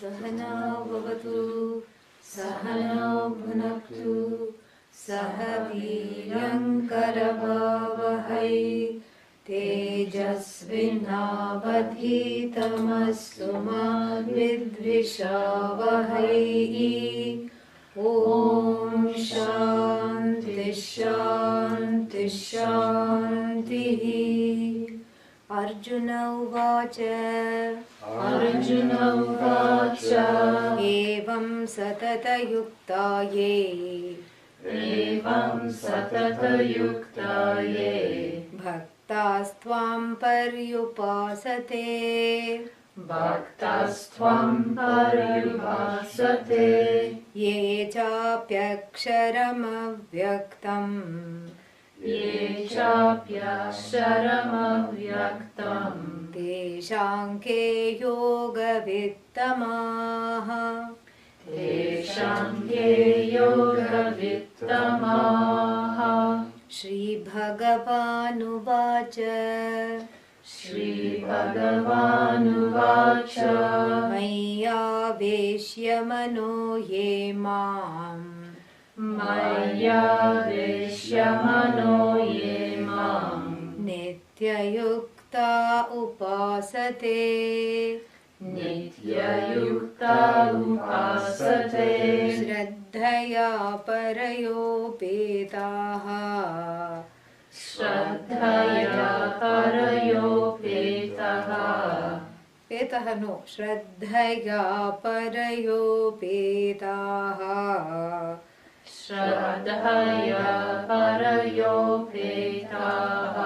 सहना भवतु सहनौ भुनक्तु सह वीर्यङ्करवावहै तेजस्विनावधीतमस्तु मा विद्विषावहै। ॐ शान्ति शान्ति शान्तिः। अर्जुन उवाच एवं सततयुक्ताये भक्तास्त्वां पर्युपासते ये चाप्यक्षरमव्यक्तम् तेषां के योगवित्तमाः। श्रीभगवानुवाच मय्यावेश्य मनो ये माम् नित्ययुक्ता उपासते श्रद्धया परयोपेताः श्रद्धया परयोपेताः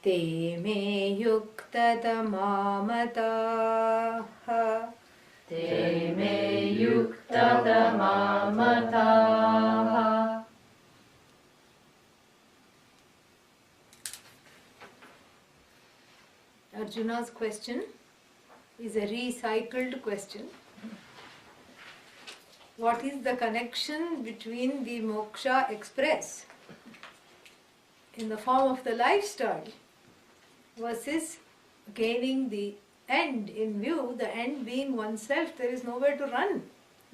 ते मे युक्ततमा मताः। Arjuna's question is a recycled question. What is the connection between the moksha express in the form of the lifestyle versus gaining the end in view, the end being oneself? There is nowhere to run,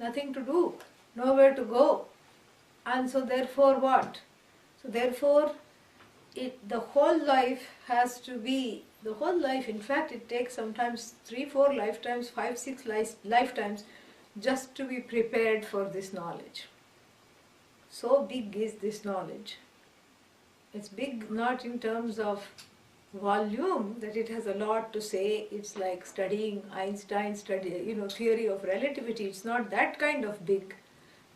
nothing to do, nowhere to go. And so therefore what? So therefore the whole life has to be, the whole life, in fact it takes sometimes 3-4 lifetimes, 5-6 lifetimes just to be prepared for this knowledge. So big is this knowledge. It's big not in terms of volume, that it has a lot to say. It's like studying Einstein's theory of relativity. It's not that kind of big.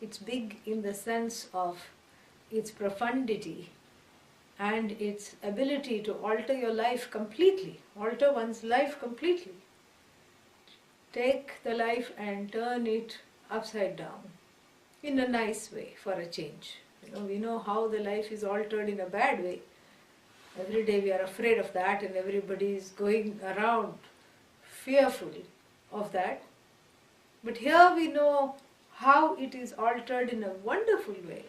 It's big in the sense of its profundity and its ability to alter your life completely, alter one's life completely. Take the life and turn it upside down in a nice way for a change. We know how the life is altered in a bad way. Every day we are afraid of that, and everybody is going around fearful of that. But here we know how it is altered in a wonderful way.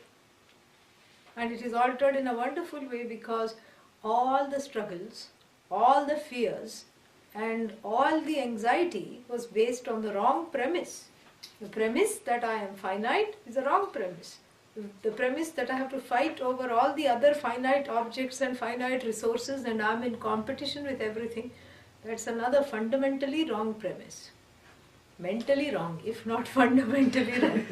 And it is altered in a wonderful way because all the struggles, all the fears, and all the anxiety was based on the wrong premise. The premise that I am finite is a wrong premise. The premise that I have to fight over all the other finite objects and finite resources and I am in competition with everything, that's another fundamentally wrong premise. Mentally wrong, if not fundamentally wrong.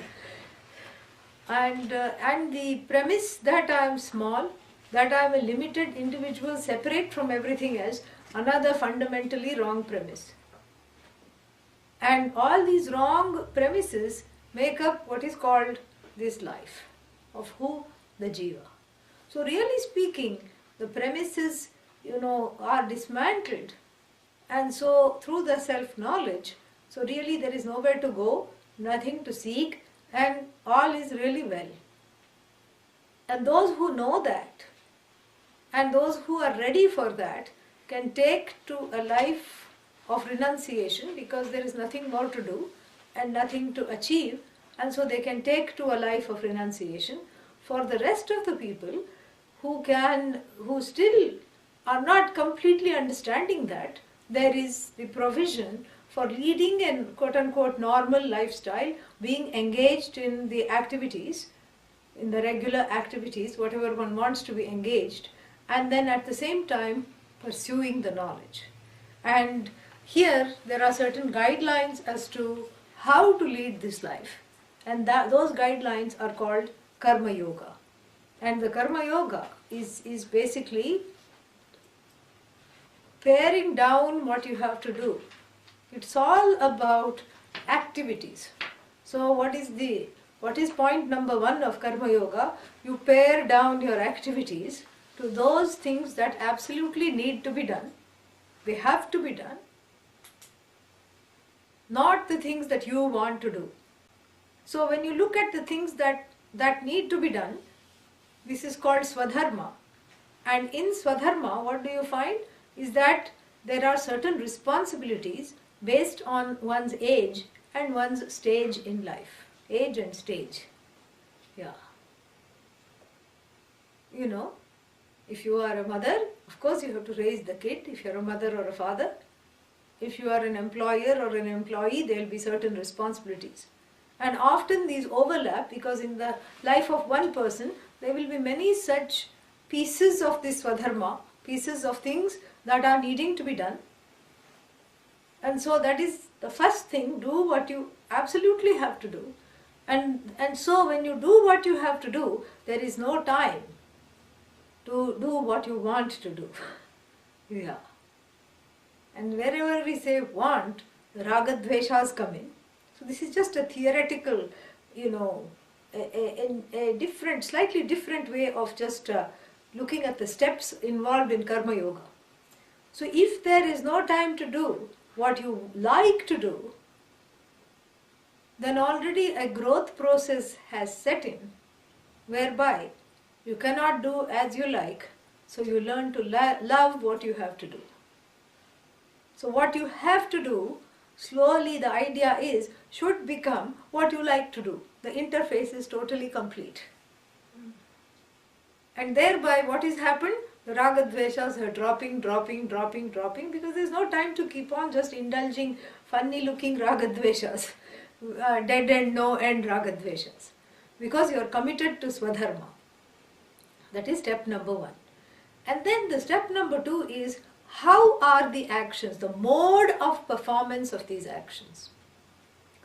And the premise that I am small, that I am a limited individual separate from everything else, another fundamentally wrong premise. And all these wrong premises make up what is called this life, of who? The jiva. So really speaking, the premises, are dismantled. And so through the self-knowledge, so really there is nowhere to go, nothing to seek, and all is really well. And those who know that, and those who are ready for that, can take to a life of renunciation, because there is nothing more to do and nothing to achieve, and so they can take to a life of renunciation. For the rest of the people who still are not completely understanding that, there is the provision for leading a quote-unquote normal lifestyle, being engaged in the activities, in the regular activities, whatever one wants to be engaged, and then at the same time pursuing the knowledge. And here there are certain guidelines as to how to lead this life, and those guidelines are called Karma Yoga. And the Karma Yoga is basically paring down what you have to do. It's all about activities. So what is point number 1 of Karma Yoga? You pare down your activities to those things that absolutely need to be done. They have to be done. Not the things that you want to do. So when you look at the things that need to be done, this is called Swadharma. And in Swadharma, what do you find? Is that there are certain responsibilities based on one's age and one's stage in life. Age and stage. Yeah. You know, if you are a mother, of course you have to raise the kid, if you are a mother or a father. If you are an employer or an employee, there will be certain responsibilities. And often these overlap because in the life of one person, there will be many such pieces of this Swadharma, pieces of things that are needing to be done. And so that is the first thing, do what you absolutely have to do. And so when you do what you have to do, there is no time to do what you want to do. Yeah. And wherever we say want, the raga dveshas come in. So this is just a theoretical, a different, slightly different way of just looking at the steps involved in Karma Yoga. So if there is no time to do what you like to do, then already a growth process has set in, whereby you cannot do as you like, so you learn to love what you have to do. So what you have to do, slowly the idea is, should become what you like to do. The interface is totally complete. And thereby what has happened? The raga dveshas are dropping because there is no time to keep on just indulging funny looking raga dveshas, dead end, no end raga dveshas. Because you are committed to Swadharma. That is step number 1. And then the step number 2 is, how are the actions, the mode of performance of these actions?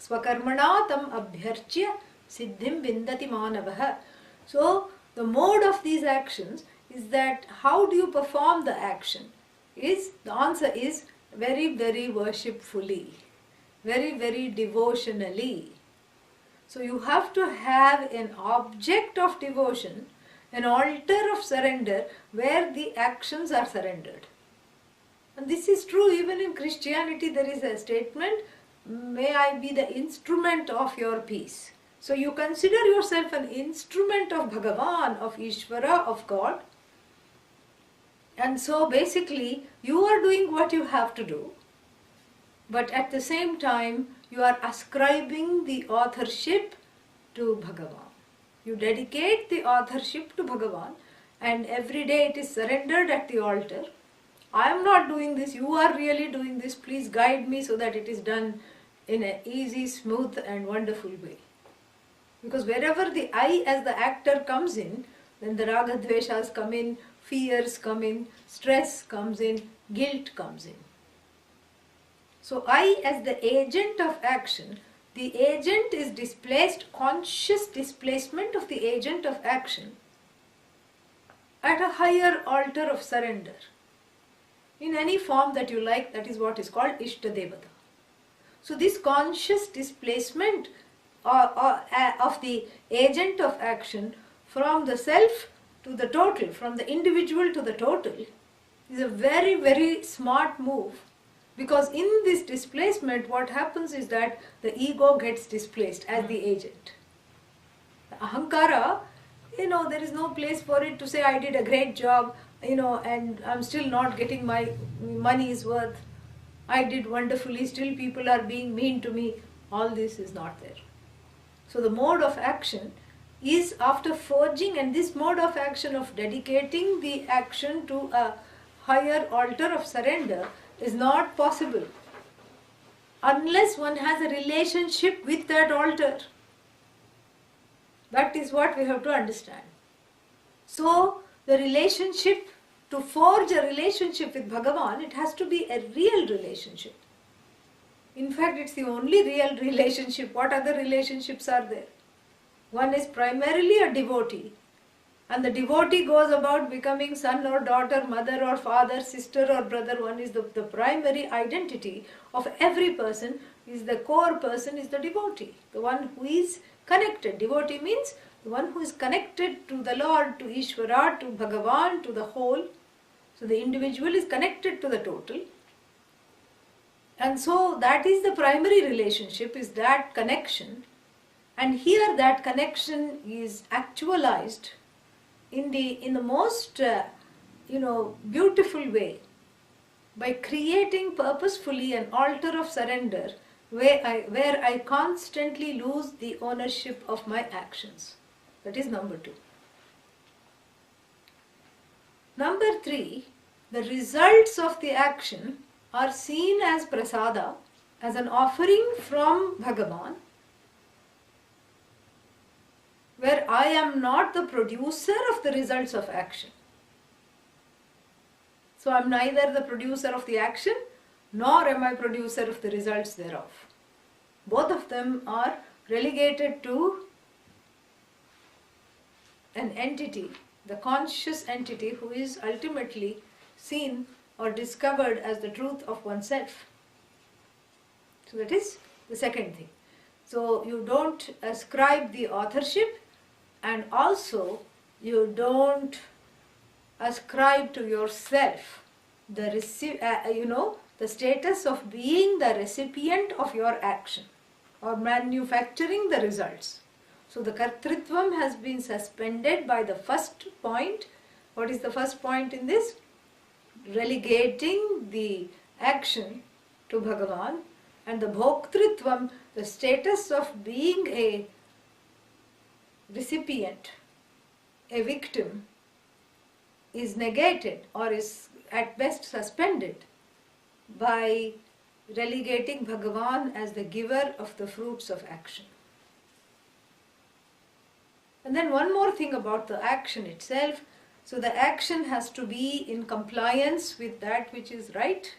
Swakarmana tam abhyarchya siddhim vindati manavaha. So the mode of these actions is that how do you perform the action? The answer is very, very worshipfully, very, very devotionally. So you have to have an object of devotion, an altar of surrender where the actions are surrendered. And this is true even in Christianity. There is a statement, may I be the instrument of your peace. So you consider yourself an instrument of Bhagavan, of Ishvara, of God. And so basically you are doing what you have to do, but at the same time you are ascribing the authorship to Bhagavan. You dedicate the authorship to Bhagavan, and every day it is surrendered at the altar. I am not doing this, you are really doing this, please guide me so that it is done in an easy, smooth and wonderful way. Because wherever the I as the actor comes in, then the raga dveshas come in, fears come in, stress comes in, guilt comes in. So I as the agent of action, the agent is displaced, conscious displacement of the agent of action at a higher altar of surrender. In any form that you like, that is what is called Ishta Devata. So this conscious displacement of the agent of action from the self to the total, from the individual to the total, is a very, very smart move. Because in this displacement, what happens is that the ego gets displaced as the agent. The ahankara, there is no place for it to say, I did a great job, and I'm still not getting my money's worth. I did wonderfully, still people are being mean to me. All this is not there. So the mode of action is after forging, and this mode of action of dedicating the action to a higher altar of surrender is not possible unless one has a relationship with that altar. That is what we have to understand. So, the relationship, to forge a relationship with Bhagavan, it has to be a real relationship. In fact, it's the only real relationship. What other relationships are there? One is primarily a devotee, and the devotee goes about becoming son or daughter, mother or father, sister or brother. One is the primary identity of every person, is the core person, is the devotee, the one who is connected. Devotee means the one who is connected to the Lord, to Ishvara, to Bhagavan, to the whole. So the individual is connected to the total. And so that is the primary relationship, is that connection. And here that connection is actualized in the most beautiful way, by creating purposefully an altar of surrender where I constantly lose the ownership of my actions. That is number 2. Number 3, the results of the action are seen as prasada, as an offering from Bhagavan, where I am not the producer of the results of action. So I am neither the producer of the action, nor am I producer of the results thereof. Both of them are relegated to an entity, the conscious entity, who is ultimately seen or discovered as the truth of oneself. So that is the second thing. So you don't ascribe the authorship, and also you don't ascribe to yourself the status of being the recipient of your action or manufacturing the results. So the kartritvam has been suspended by the first point. What is the first point in this? Relegating the action to Bhagavan, and the bhoktritvam, the status of being a recipient, a victim, is negated or is at best suspended by relegating Bhagavan as the giver of the fruits of action. And then one more thing about the action itself. So the action has to be in compliance with that which is right,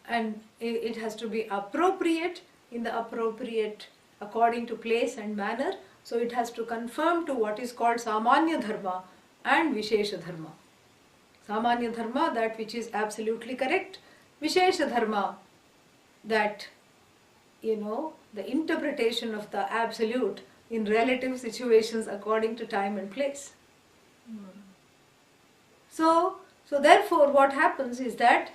and it has to be appropriate, in the appropriate, according to place and manner. So it has to conform to what is called Samanya Dharma and Vishesha Dharma. Samanya Dharma, that which is absolutely correct. Vishesha Dharma, that, the interpretation of the absolute in relative situations according to time and place. So therefore what happens is that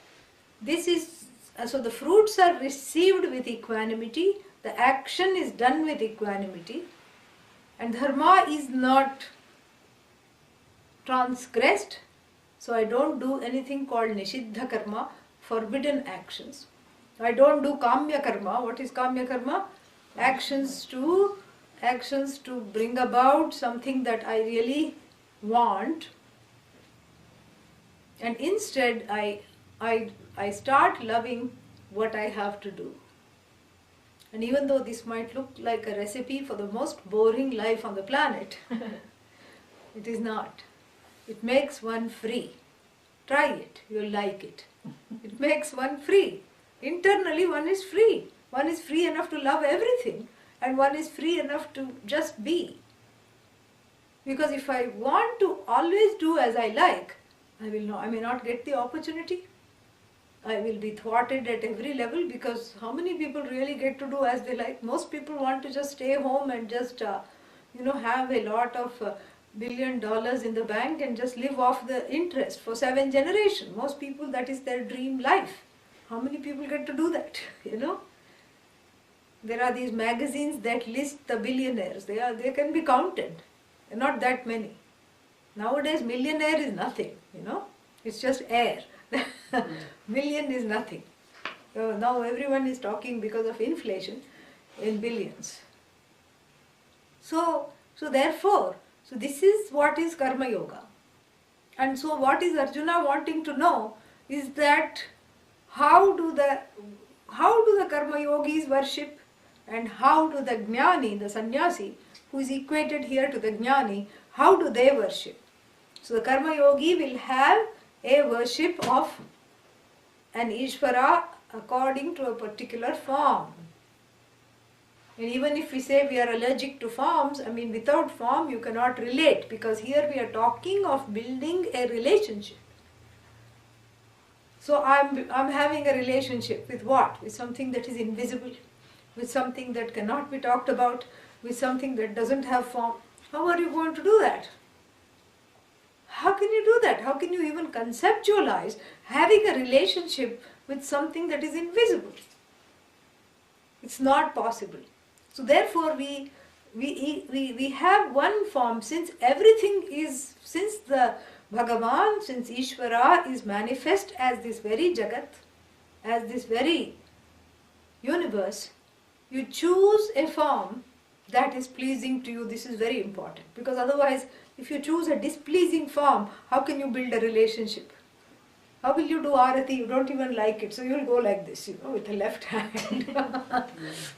so the fruits are received with equanimity, the action is done with equanimity, and dharma is not transgressed. So I don't do anything called nishiddha karma, forbidden actions. I don't do kamya karma. What is kamya karma? Actions to bring about something that I really want, and instead I start loving what I have to do. And even though this might look like a recipe for the most boring life on the planet, it is not. It makes one free. Try it, you'll like it. It makes one free. Internally one is free. One is free enough to love everything, and one is free enough to just be. Because if I want to always do as I like, I may not get the opportunity. I will be thwarted at every level, because how many people really get to do as they like? Most people want to just stay home and just have a lot of $1 billion in the bank and just live off the interest for 7 generations. Most people, that is their dream life. How many people get to do that? There are these magazines that list the billionaires. They can be counted. Not that many. Nowadays millionaire is nothing, it's just air. Million is nothing. So now everyone is talking, because of inflation, in billions. So therefore, this is what is karma yoga. And so what is Arjuna wanting to know is that how how do the karma yogis worship, and how do the jnani, the sannyasi, who is equated here to the jnani, how do they worship? So the karma yogi will have a worship of an Ishvara according to a particular form. And even if we say we are allergic to forms, I mean without form you cannot relate, because here we are talking of building a relationship. So I'm having a relationship with what? With something that is invisible, with something that cannot be talked about, with something that doesn't have form. How are you going to do that? How can you do that? How can you even conceptualize having a relationship with something that is invisible? It's not possible. So therefore we have one form, since everything is, since the Bhagavan, since Ishvara is manifest as this very Jagat, as this very universe, you choose a form that is pleasing to you. This is very important, because otherwise if you choose a displeasing form, how can you build a relationship? How will you do arati? You don't even like it, so you will go like this, with the left hand.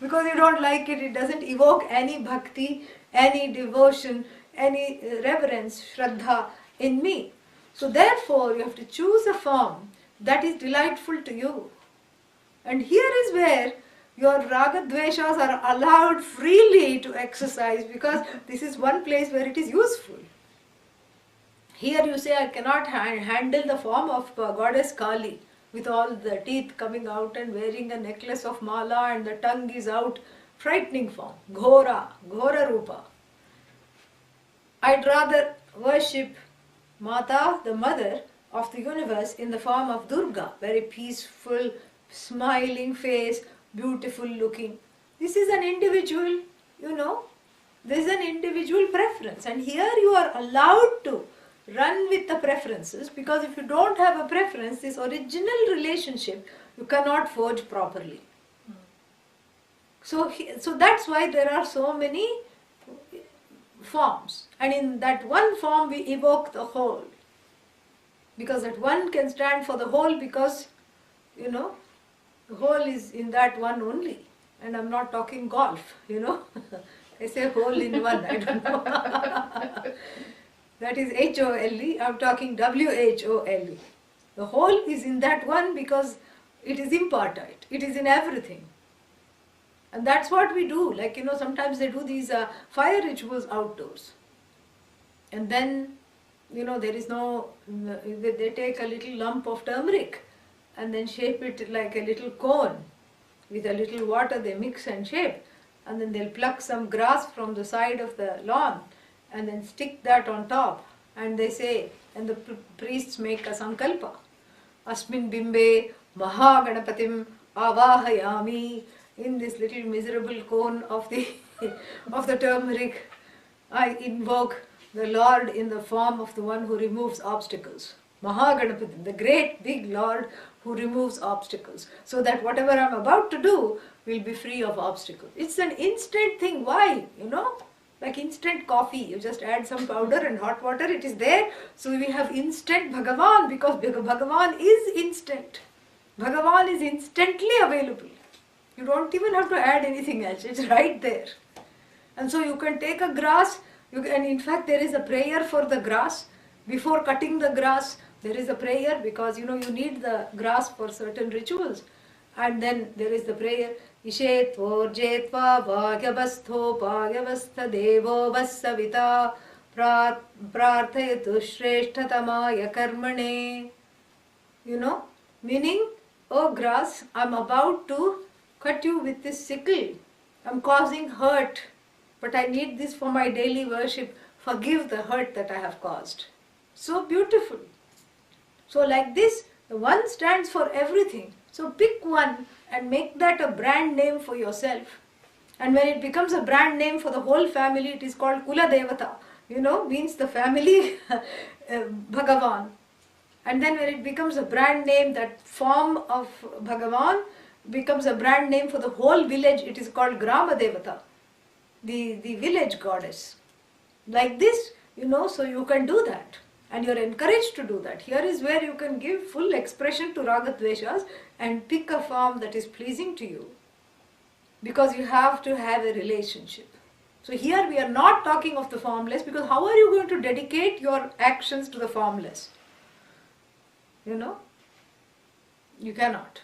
Because you don't like it, it doesn't evoke any bhakti, any devotion, any reverence, shraddha in me. So therefore you have to choose a form that is delightful to you. And here is where your raga dveshas are allowed freely to exercise, because this is one place where it is useful. Here you say, I cannot handle the form of goddess Kali with all the teeth coming out and wearing a necklace of mala and the tongue is out. Frightening form. Ghora Rupa. I'd rather worship Mata, the mother of the universe, in the form of Durga. Very peaceful, smiling face, beautiful looking. This is an individual, there is an individual preference. And here you are allowed to run with the preferences, because if you don't have a preference, this original relationship you cannot forge properly. So that's why there are so many forms, and in that one form we evoke the whole, because that one can stand for the whole, because the whole is in that one only. And I'm not talking golf, I say whole in one, I don't know. That is H-O-L-E, I'm talking W-H-O-L-E. The whole is in that one, because it is impartite, it is in everything. And that's what we do. Like, sometimes they do these fire rituals outdoors. And then, there is no, they take a little lump of turmeric and then shape it like a little cone. With a little water they mix and shape. And then they'll pluck some grass from the side of the lawn and then stick that on top, and they say, and the priests make a sankalpa. Asmin bimbe mahaganapatim avahayami. In this little miserable cone of the of the turmeric, I invoke the Lord in the form of the one who removes obstacles. Mahaganapatim, the great big Lord who removes obstacles, so that whatever I'm about to do will be free of obstacles. It's an instant thing. Why? Like instant coffee, you just add some powder and hot water, it is there. So we have instant Bhagavan, because Bhagavan is instant. Bhagavan is instantly available. You don't even have to add anything else, it's right there. And so you can take a grass, and in fact there is a prayer for the grass. Before cutting the grass, there is a prayer, because you need the grass for certain rituals. And then there is the prayer, Ishetvo jetva bhagyavastho bhagyavastha devo vassavita prarthayatu shreshtatamaya karmane. Meaning, oh grass, I'm about to cut you with this sickle. I'm causing hurt, but I need this for my daily worship. Forgive the hurt that I have caused. So beautiful. So like this, the one stands for everything. So pick one and make that a brand name for yourself. And when it becomes a brand name for the whole family, it is called Kula Devata. Means the family Bhagavan. And then when it becomes a brand name, that form of Bhagavan becomes a brand name for the whole village, it is called Grama Devata, the village goddess. Like this, so you can do that. And you're encouraged to do that. Here is where you can give full expression to Ragadveshas and pick a form that is pleasing to you. Because you have to have a relationship. So here we are not talking of the formless, because how are you going to dedicate your actions to the formless? You know? You cannot.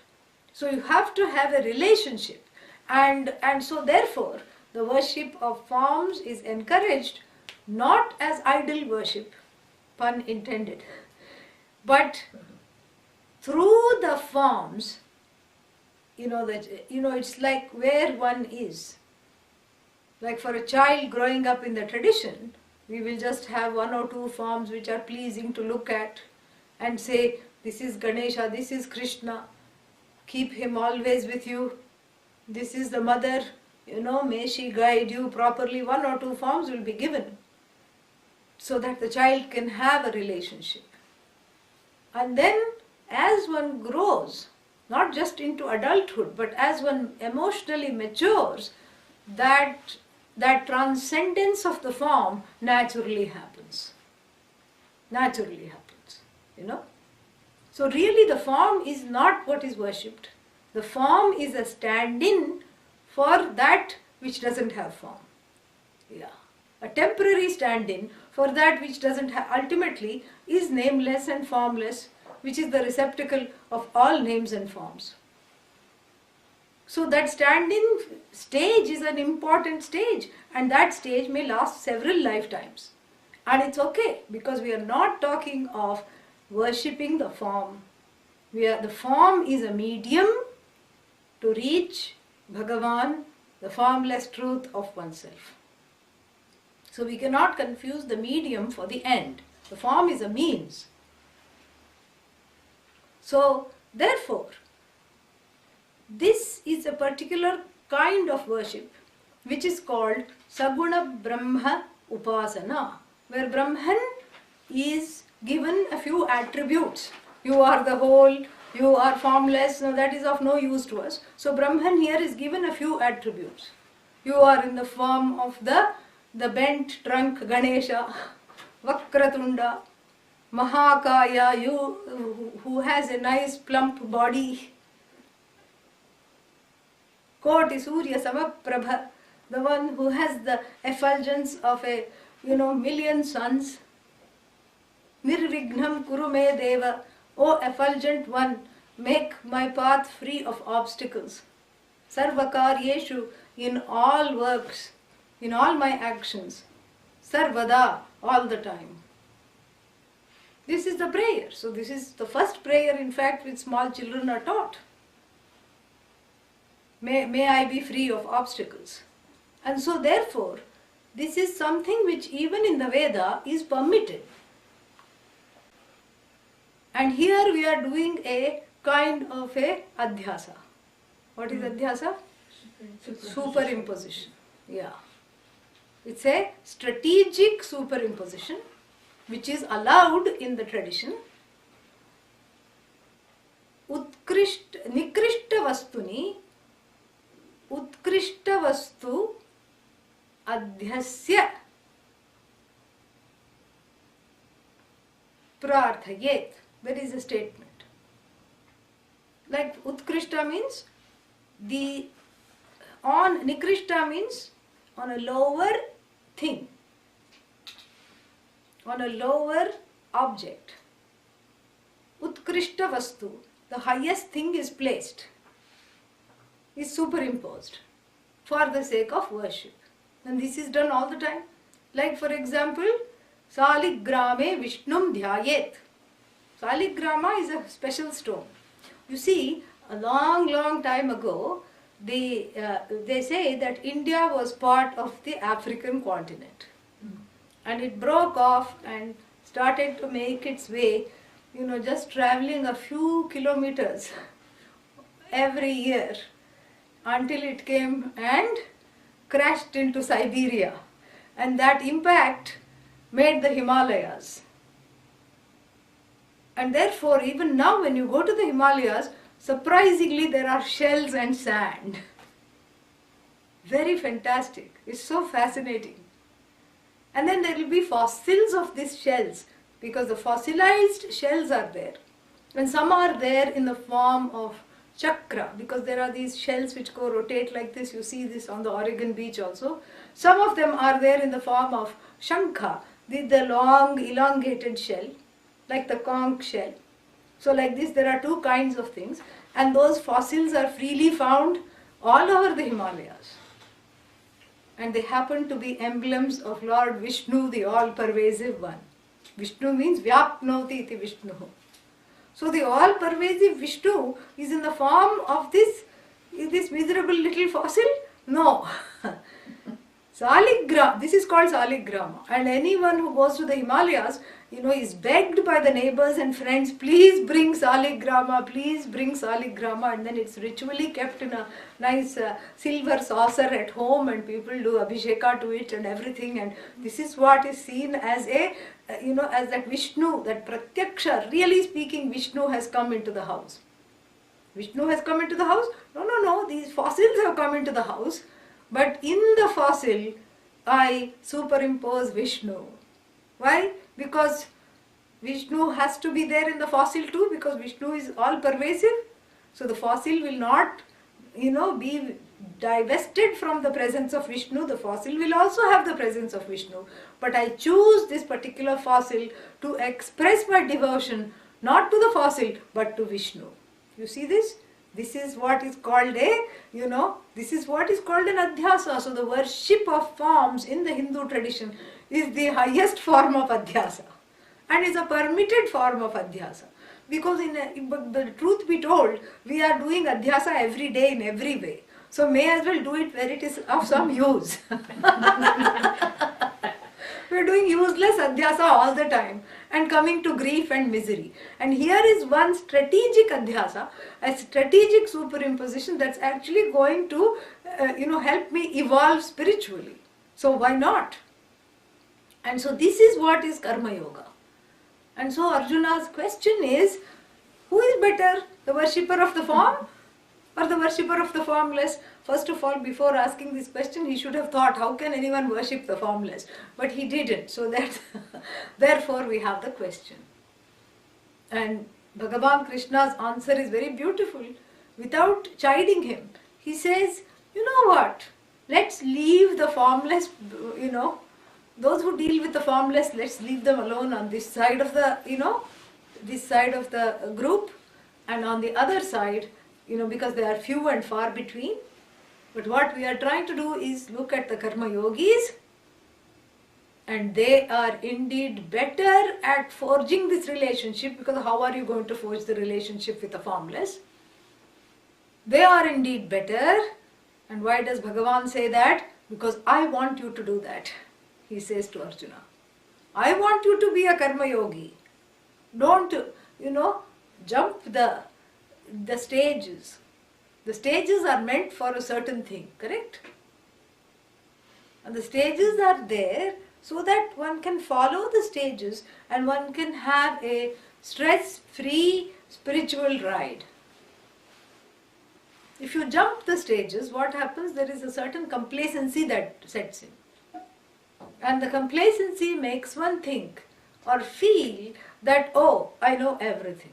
So you have to have a relationship. And so therefore, the worship of forms is encouraged not as idol worship, pun intended, but through the forms, it's like where one is. Like for a child growing up in the tradition, we will just have one or two forms which are pleasing to look at and say, this is Ganesha, this is Krishna, keep him always with you. This is the mother, may she guide you properly. One or two forms will be given so that the child can have a relationship. And then as one grows, not just into adulthood, but as one emotionally matures, that transcendence of the form naturally happens. So really the form is not what is worshipped. The form is a stand-in for that which doesn't have form. A temporary stand-in for that which doesn't have, ultimately is nameless and formless, which is the receptacle of all names and forms. So that stand-in stage is an important stage, and that stage may last several lifetimes. And it's okay, because we are not talking of worshipping the form. The form is a medium to reach Bhagavan, the formless truth of oneself. So we cannot confuse the medium for the end. The form is a means. So therefore, this is a particular kind of worship which is called Saguna Brahma Upasana, where Brahman is given a few attributes. You are the whole, you are formless, no, that is of no use to us. So Brahman here is given a few attributes. You are in the form of the bent trunk Ganesha, Vakratunda, Mahakaya, you who has a nice plump body, Koti Surya Samaprabha, the one who has the effulgence of a million suns. Nirvignam Kurume Deva, O effulgent one, make my path free of obstacles. Sarvakaryeshu, in all works, in all my actions. Sarvada, all the time. This is the prayer. So this is the first prayer, in fact, which small children are taught. May I be free of obstacles. And so therefore, this is something which even in the Veda is permitted. And here we are doing a kind of a adhyasa. What is adhyasa? Superimposition. Yeah. It's a strategic superimposition which is allowed in the tradition. Nikrishta vastuni, utkrishta vastu adhyasya prarthayet. That is a statement. Like utkrishta means nikrishta means on a lower thing, on a lower object. Utkrishta vastu, the highest thing is placed, is superimposed for the sake of worship. And this is done all the time. Like for example, Saligrame Vishnum Dhyayet. Saligrama is a special stone. You see, a long time ago, they say that India was part of the African continent. And it broke off and started to make its way, just traveling a few kilometers every year until it came and crashed into Siberia. And that impact made the Himalayas. And therefore, even now when you go to the Himalayas, surprisingly there are shells and sand. Very fantastic. It's so fascinating. And then there will be fossils of these shells because the fossilized shells are there, and some are there in the form of chakra, because there are these shells which go rotate like this. You see this on the Oregon beach also. Some of them are there in the form of shankha, the long elongated shell, like the conch shell. So like this, there are two kinds of things, and those fossils are freely found all over the Himalayas. And they happen to be emblems of Lord Vishnu, the all-pervasive one. Vishnu means Vyapnoti iti Vishnu. So the all-pervasive Vishnu is in the form of this miserable little fossil? No. Saligrama, this is called Saligrama. And anyone who goes to the Himalayas, is begged by the neighbors and friends, please bring Saligrama, please bring Saligrama. And then it's ritually kept in a nice silver saucer at home, and people do abhisheka to it and everything. And this is what is seen as as that Vishnu, that Pratyaksha. Really speaking, Vishnu has come into the house. Vishnu has come into the house? No, these fossils have come into the house. But in the fossil, I superimpose Vishnu. Why? Because Vishnu has to be there in the fossil too, because Vishnu is all pervasive. So the fossil will not, be divested from the presence of Vishnu. The fossil will also have the presence of Vishnu. But I choose this particular fossil to express my devotion, not to the fossil, but to Vishnu. You see this? This is what is called this is what is called an adhyasa. So the worship of forms in the Hindu tradition is the highest form of adhyasa, and is a permitted form of adhyasa. Because but the truth be told, we are doing adhyasa every day in every way. So may as well do it where it is of some use. We are doing useless adhyasa all the time and coming to grief and misery. And here is one strategic adhyasa, a strategic superimposition that's actually going to help me evolve spiritually. So why not? And so this is what is karma yoga. And so Arjuna's question is, who is better, the worshipper of the form or the worshipper of the formless? First of all, before asking this question, he should have thought, how can anyone worship the formless? But he didn't. So that therefore we have the question. And Bhagavan Krishna's answer is very beautiful. Without chiding him, he says, you know what? Let's leave the formless, those who deal with the formless, let's leave them alone on this side of the, this side of the group, and on the other side, because they are few and far between. But what we are trying to do is look at the karma yogis, and they are indeed better at forging this relationship, because how are you going to forge the relationship with the formless? They are indeed better. And why does Bhagavan say that? Because I want you to do that. He says to Arjuna, I want you to be a karma yogi. Don't, jump the stages. The stages are meant for a certain thing, correct? And the stages are there so that one can follow the stages and one can have a stress-free spiritual ride. If you jump the stages, what happens? There is a certain complacency that sets in. And the complacency makes one think or feel that, oh, I know everything.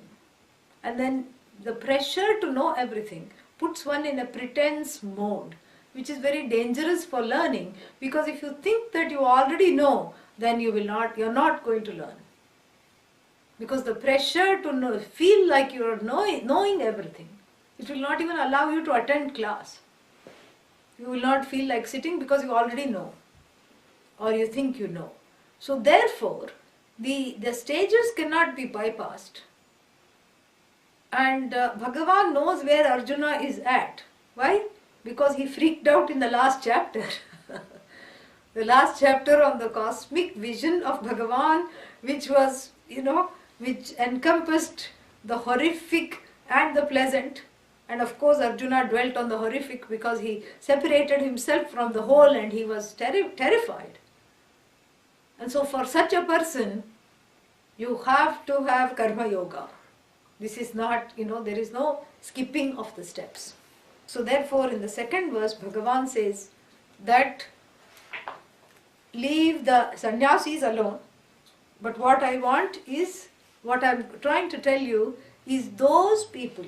And then the pressure to know everything puts one in a pretense mode, which is very dangerous for learning, because if you think that you already know, then you're not going to learn. Because the pressure to feel like you're knowing everything, it will not even allow you to attend class. You will not feel like sitting because you already know, or you think you know. So therefore, the stages cannot be bypassed. And Bhagavan knows where Arjuna is at. Why? Because he freaked out in the last chapter. The last chapter on the cosmic vision of Bhagavan, which was, which encompassed the horrific and the pleasant. And of course Arjuna dwelt on the horrific because he separated himself from the whole and he was terrified. And so for such a person, you have to have karma yoga. This is not, there is no skipping of the steps. So therefore in the second verse, Bhagavan says that leave the sannyasis alone But what I want is, what I'm trying to tell you is those people,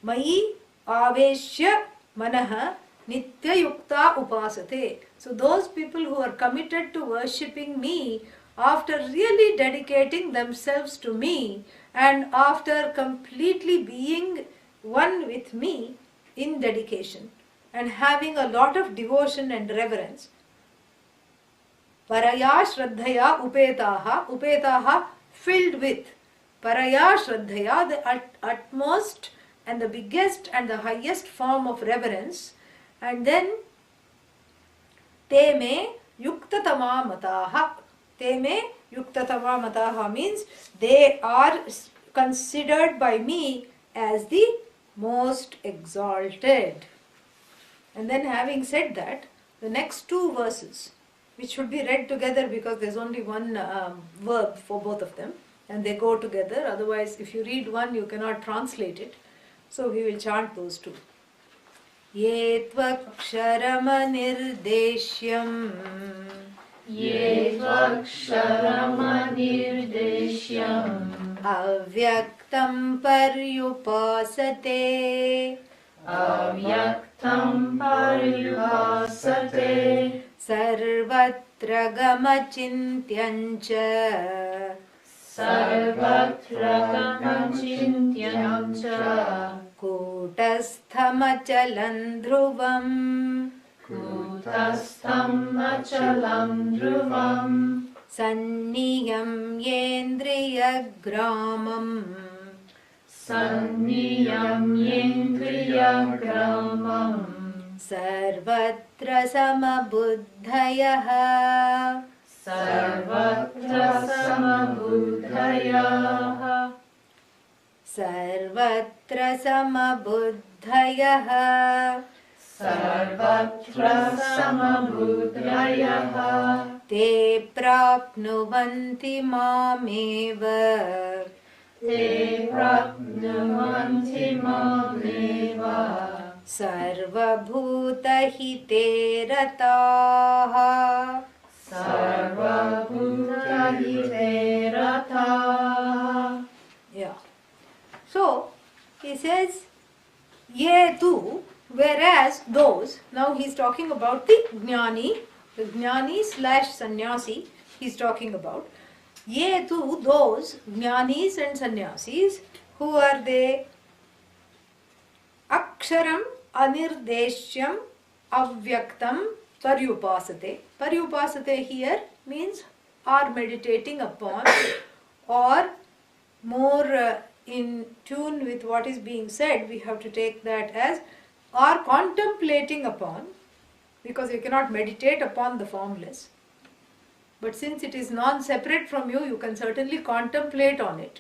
Mai Aveshya Manaha Nitya Yukta Upasate. So those people who are committed to worshipping me after really dedicating themselves to me and after completely being one with me in dedication and having a lot of devotion and reverence. Paraya Shraddhaya Upetaha filled with. Paraya Shraddhaya, the utmost and the biggest and the highest form of reverence. And then Te me Yuktatama Mataha. Te me Yuktatama Mataha means they are considered by me as the most exalted. And then having said that, the next two verses, which should be read together because there's only one verb for both of them and they go together. Otherwise, if you read one, you cannot translate it. So we will chant those two. Ye tvaksharamanirdesyam Ye tvaksharamanirdesyam avyaktam paryupasate avyaktam paryupasate sarvatra gamachintyancha sarvatra gamachintyancha कूटस्थमचलं ध्रुवम् कूटस्थम् अचलं ध्रुवम् सन्नियम्येन्द्रियग्रामम् सन्नियम्येन्द्रियग्रामम् सर्वत्र समबुद्धयः सर्वत्र समबुद्धयः सर्वत्र समबुद्धयः सर्वत्र समबुद्धयः ते प्राप्नुवन्ति मामेव ते प्राप्नुवन्ति मामेव सर्वभूतहिते रताः सर्वभूतहिते रताः. Yeah. So, he says, ye tu, whereas those, now he is talking about the jnani slash sannyasi, he is talking about. Ye tu, those jnanis and sannyasis, who are they? Aksharam anirdeshyam avyaktam paryupasate. Paryupasate here means are meditating upon or more in tune with what is being said, we have to take that as are contemplating upon, because you cannot meditate upon the formless. But since it is non-separate from you, you can certainly contemplate on it.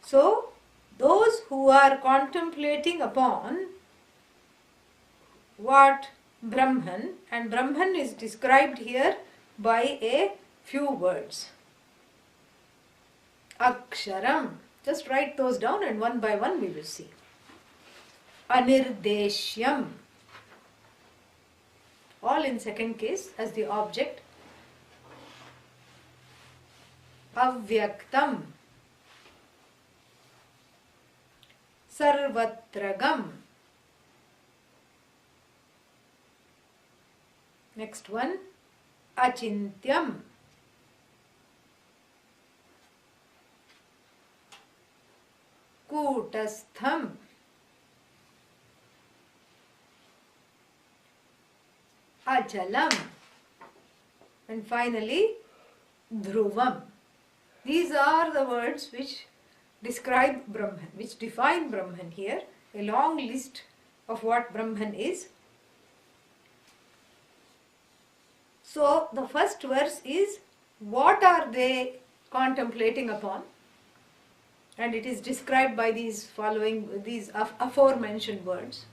So, those who are contemplating upon what? Brahman, and Brahman is described here by a few words. Aksharam. Just write those down and one by one we will see. Anirdeshyam. All in second case as the object. Avyaktam. Sarvatragam. Next one. Achintyam. Kutastham. Achalam. And finally, Dhruvam. These are the words which describe Brahman, which define Brahman here. A long list of what Brahman is. So, the first verse is, what are they contemplating upon? And it is described by these aforementioned words.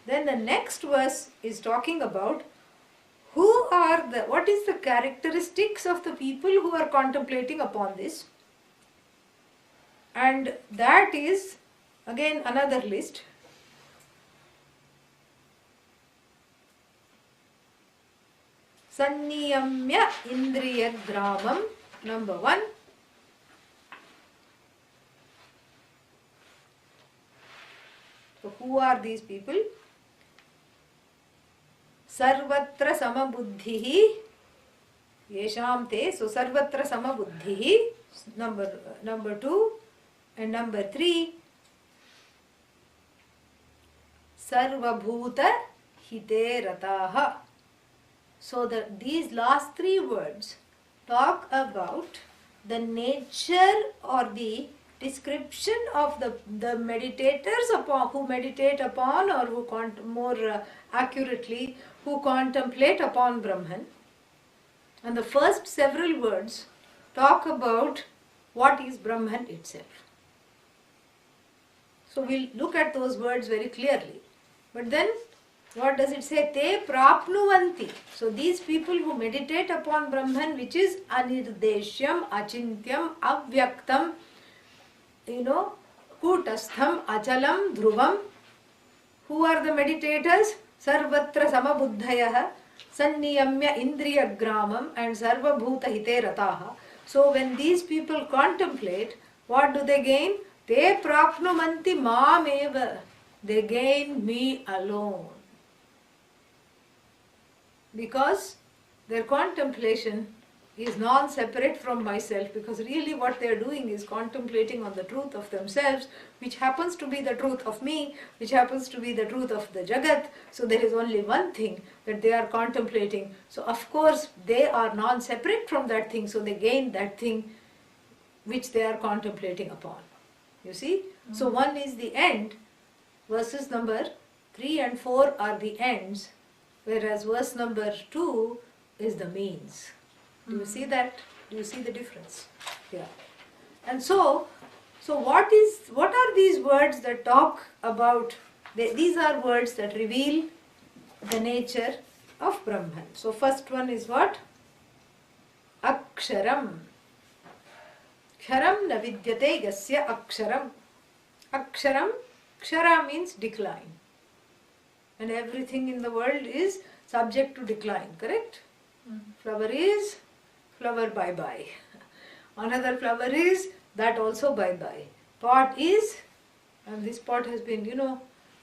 Then the next verse is talking about what is the characteristics of the people who are contemplating upon this. And that is again another list. Sanniyamya Indriya Gramam. Number 1. So who are these people? Sarvatra Samabuddhihi. Yesham te. So Sarvatra Samabuddhihi. Number 2. And number 3. Sarvabhuta Hite Rataha. So these last 3 words talk about the nature or the description of the meditators who meditate upon, or who more accurately, who contemplate upon Brahman. And the first several words talk about what is Brahman itself. So we'll look at those words very clearly. But then, what does it say? Te prapnuvanti. So these people who meditate upon Brahman, which is anirdeshyam, achintyam, avyaktam, kutastham, achalam, dhruvam. Who are the meditators? Sarvatra samabuddhayah, sanniyamya indriya gramam, and sarvabhuta hite rataha. So when these people contemplate, what do they gain? Te prapnuvanti mameva. They gain me alone. Because their contemplation is non-separate from myself, because really what they are doing is contemplating on the truth of themselves, which happens to be the truth of me, which happens to be the truth of the Jagat. So there is only one thing that they are contemplating. So of course they are non-separate from that thing, so they gain that thing which they are contemplating upon. You see? So 1 is the end, verses number 3 and 4 are the ends, whereas verse number 2 is the means. Do you see that? Do you see the difference? Yeah. And so what are these words that talk about? These are words that reveal the nature of Brahman. So first one is what? Aksharam. Ksharam na vidyate yasya aksharam. Aksharam. Kshara means decline. And everything in the world is subject to decline, correct? Flower is, flower bye-bye. Another flower is, that also bye-bye. Pot is, and this pot has been,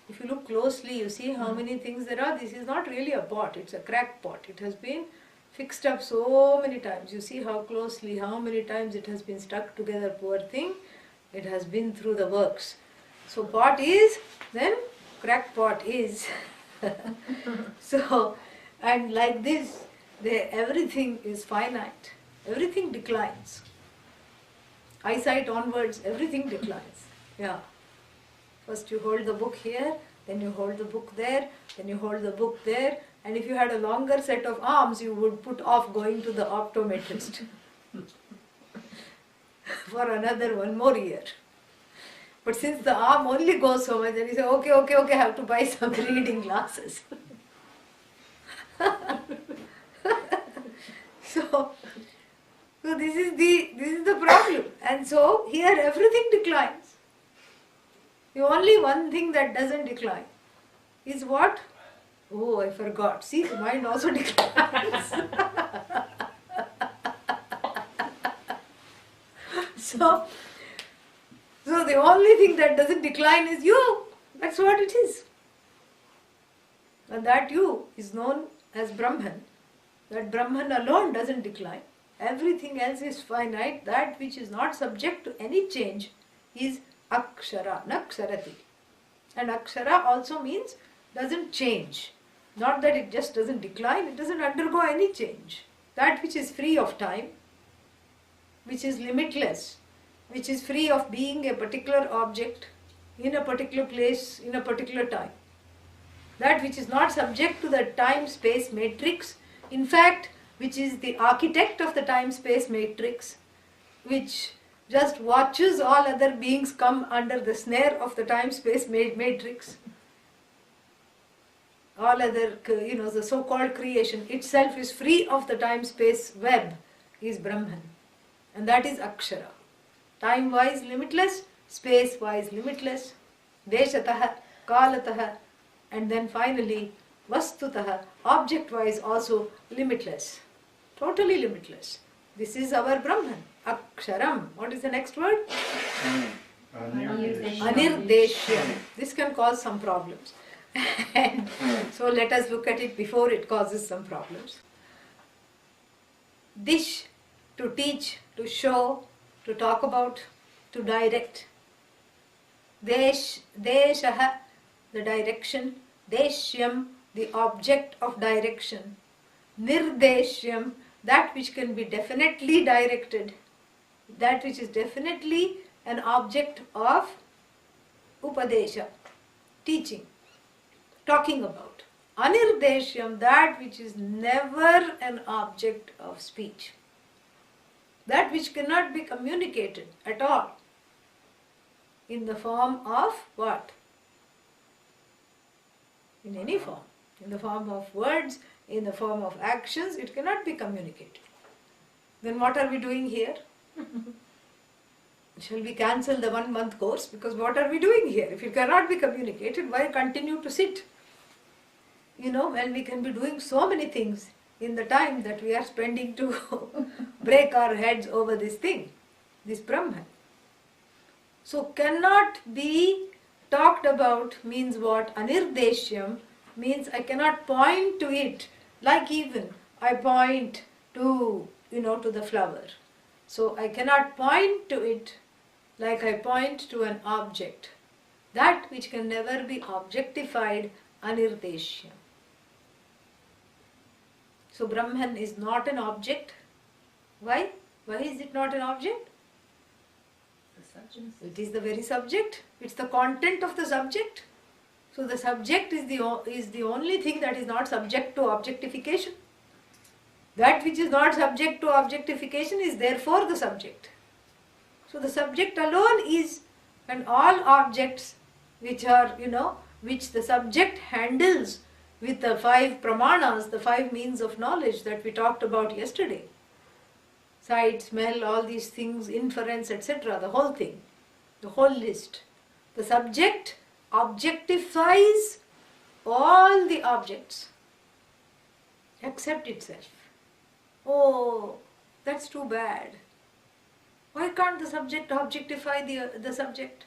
if you look closely, you see how many things there are. This is not really a pot, it's a cracked pot. It has been fixed up so many times. You see how closely, how many times it has been stuck together, poor thing. It has been through the works. So pot is, then cracked pot is. So, and like this, everything is finite. Everything declines. Eyesight onwards, everything declines. Yeah. First you hold the book here, then you hold the book there, then you hold the book there, and if you had a longer set of arms, you would put off going to the optometrist for another 1 more year. But since the arm only goes so much, then you say, okay, I have to buy some reading glasses. So this is the problem. And so here everything declines. The only one thing that doesn't decline is what? Oh, I forgot. See, the mind also declines. So the only thing that doesn't decline is you. That's what it is. And that you is known as Brahman. That Brahman alone doesn't decline. Everything else is finite. That which is not subject to any change is Akshara, Naksharati. And Akshara also means doesn't change. Not that it just doesn't decline, it doesn't undergo any change. That which is free of time, which is limitless, which is free of being a particular object in a particular place, in a particular time. That which is not subject to the time-space matrix, in fact, which is the architect of the time-space matrix, which just watches all other beings come under the snare of the time-space matrix. All other, the so-called creation itself is free of the time-space web, is Brahman. And that is Akshara. Time-wise limitless, space-wise limitless, deshataha, kalataha, and then finally vastutah, object-wise also limitless. Totally limitless. This is our Brahman. Aksharam. What is the next word? Anirdeshyam. This can cause some problems. And so let us look at it before it causes some problems. Dish, to teach, to show, to talk about, to direct. Deshaha, the direction. Deshyam, the object of direction. Nirdeshyam, that which can be definitely directed. That which is definitely an object of upadesha, teaching, talking about. Anirdeshyam, that which is never an object of speech. That which cannot be communicated at all. In the form of what? In any form. In the form of words, in the form of actions, it cannot be communicated. Then what are we doing here? Shall we cancel the 1 month course? Because what are we doing here? If it cannot be communicated, why continue to sit? When we can be doing so many things in the time that we are spending to break our heads over this thing, this Brahman. So cannot be talked about means what? Anirdeshyam means I cannot point to it, like even I point to, to the flower. So I cannot point to it like I point to an object. That which can never be objectified, anirdeshyam. So Brahman is not an object. Why? Why is it not an object? It is the very subject. It's the content of the subject. So the subject is the only thing that is not subject to objectification. That which is not subject to objectification is therefore the subject. So the subject alone is, and all objects which are, which the subject handles with the 5 pramanas, the 5 means of knowledge that we talked about yesterday. Sight, smell, all these things, inference, etc., the whole thing, the whole list. The subject objectifies all the objects except itself. Oh, that's too bad. Why can't the subject objectify the subject?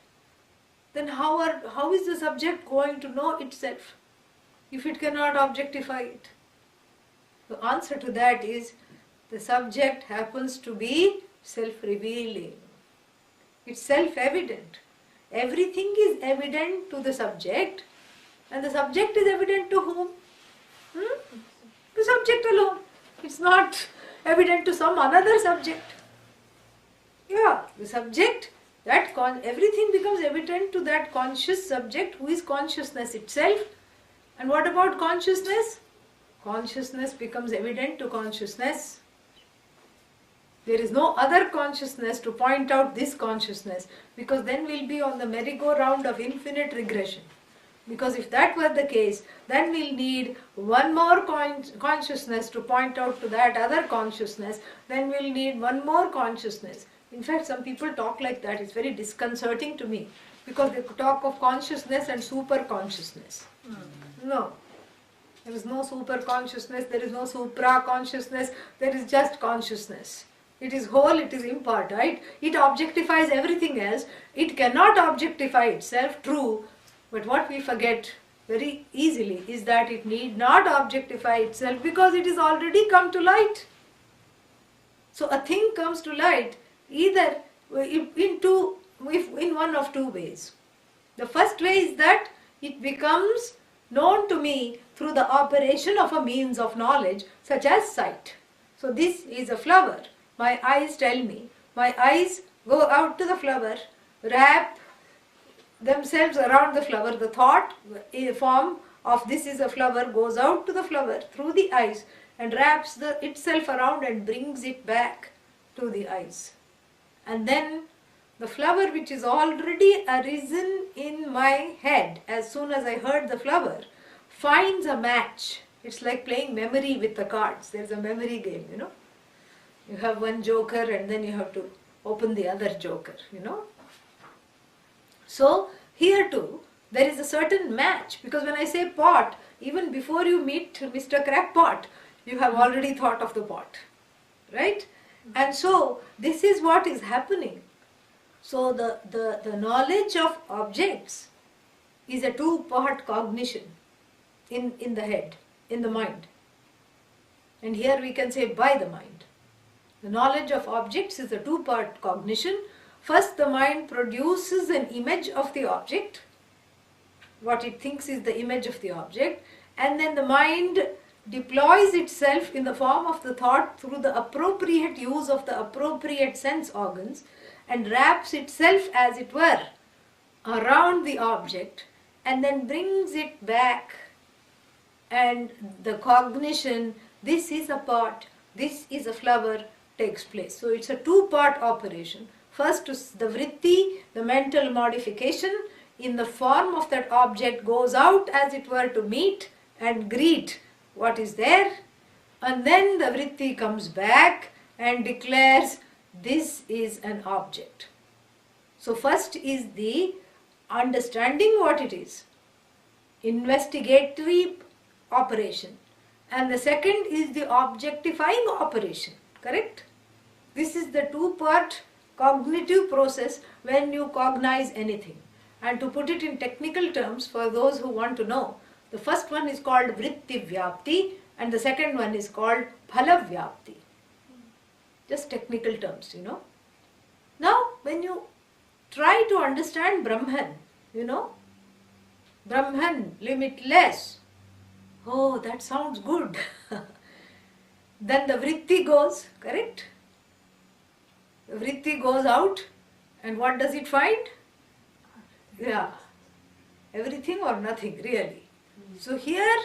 Then how is the subject going to know itself if it cannot objectify it? The answer to that is the subject happens to be self-revealing. It's self-evident. Everything is evident to the subject, and the subject is evident to whom? The subject alone. It's not evident to some another subject. Yeah, the subject, everything becomes evident to that conscious subject who is consciousness itself. And what about consciousness? Consciousness becomes evident to consciousness. There is no other consciousness to point out this consciousness, because then we'll be on the merry-go-round of infinite regression. Because if that were the case, then we'll need one more consciousness to point out to that other consciousness, then we'll need one more consciousness. In fact, some people talk like that. It's very disconcerting to me, because they talk of consciousness and super consciousness. No. There is no super consciousness, there is no supra consciousness, there is just consciousness. It is whole, it is impart, right? It objectifies everything else. It cannot objectify itself, true. But what we forget very easily is that it need not objectify itself because it is already come to light. So a thing comes to light either in one of 2 ways. The first way is that it becomes known to me through the operation of a means of knowledge such as sight. So this is a flower. My eyes tell me. My eyes go out to the flower, wrap themselves around the flower. The thought form of this is a flower goes out to the flower through the eyes and wraps itself around and brings it back to the eyes. And then the flower which is already arisen in my head as soon as I heard the flower finds a match. It's like playing memory with the cards. There's a memory game, You have one joker and then you have to open the other joker, So here too, there is a certain match, because when I say pot, even before you meet Mr. Crackpot, you have already thought of the pot, right? And so this is what is happening. So the knowledge of objects is a two-part cognition in the head, in the mind. And here we can say by the mind. The knowledge of objects is a two-part cognition. First, the mind produces an image of the object, what it thinks is the image of the object, and then the mind deploys itself in the form of the thought through the appropriate use of the appropriate sense organs and wraps itself, as it were, around the object and then brings it back, and the cognition, this is a pot, this is a flower, takes place. So it's a two-part operation. First, the vritti, the mental modification in the form of that object, goes out, as it were, to meet and greet what is there, and then the vritti comes back and declares this is an object. So first is the understanding what it is, investigatory operation, and the second is the objectifying operation, correct? This is the two-part cognitive process when you cognize anything. And to put it in technical terms for those who want to know, the first one is called vritti vyapti and the second one is called phala vyapti. Just technical terms, Now, when you try to understand Brahman, Brahman, limitless, oh, that sounds good. Then the vritti goes, correct? The vritti goes out and what does it find? Yeah, everything or nothing, really. So here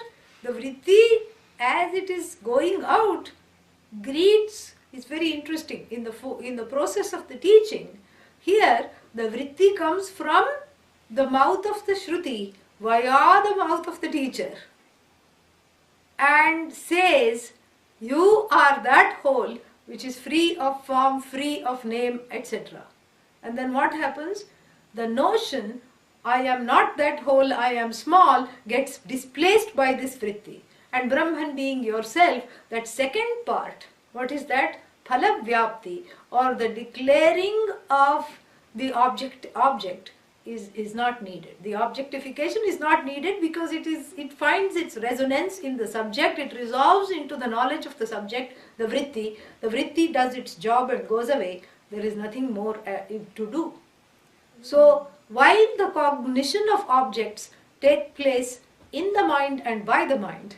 the vritti, as it is going out, greets. It's very interesting in the process of the teaching. Here the vritti comes from the mouth of the Shruti via the mouth of the teacher and says, you are that whole which is free of form, free of name, etc. And then what happens? The notion, I am not that whole, I am small, gets displaced by this vritti. And Brahman being yourself, that second part, what is that? Phala vyapti, or the declaring of the object is not needed. The objectification is not needed because it finds its resonance in the subject, it resolves into the knowledge of the subject, the vritti. The vritti does its job and goes away. There is nothing more to do. So, while the cognition of objects take place in the mind and by the mind,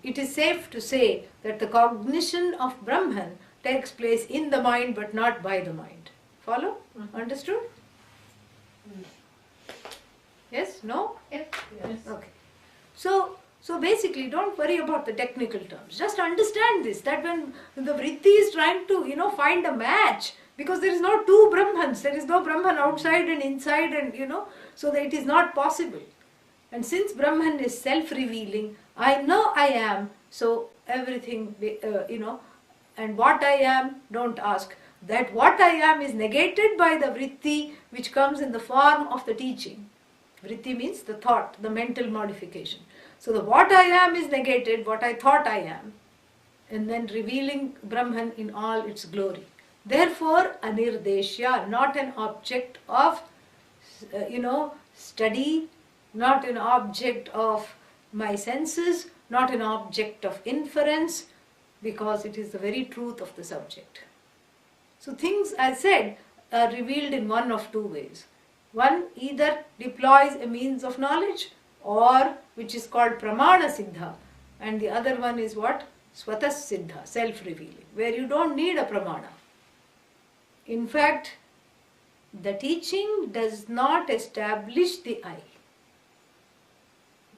it is safe to say that the cognition of Brahman takes place in the mind but not by the mind. Follow? Understood? Yes? No? Yes. Okay. So basically, don't worry about the technical terms. Just understand this, that when the vritti is trying to, find a match, because there is no two Brahmans, there is no Brahman outside and inside and, so that it is not possible. And since Brahman is self-revealing, I know I am, so everything, and what I am, don't ask. That what I am is negated by the vritti which comes in the form of the teaching. Vritti means the thought, the mental modification. So the what I am is negated, what I thought I am, and then revealing Brahman in all its glory. Therefore, anirdeshya, not an object of, study, not an object of my senses, not an object of inference, because it is the very truth of the subject. So things, as said, are revealed in one of two ways. One either deploys a means of knowledge, or which is called pramana siddha, and the other one is what? Swatas siddha, self-revealing, where you don't need a pramana. In fact, the teaching does not establish the I.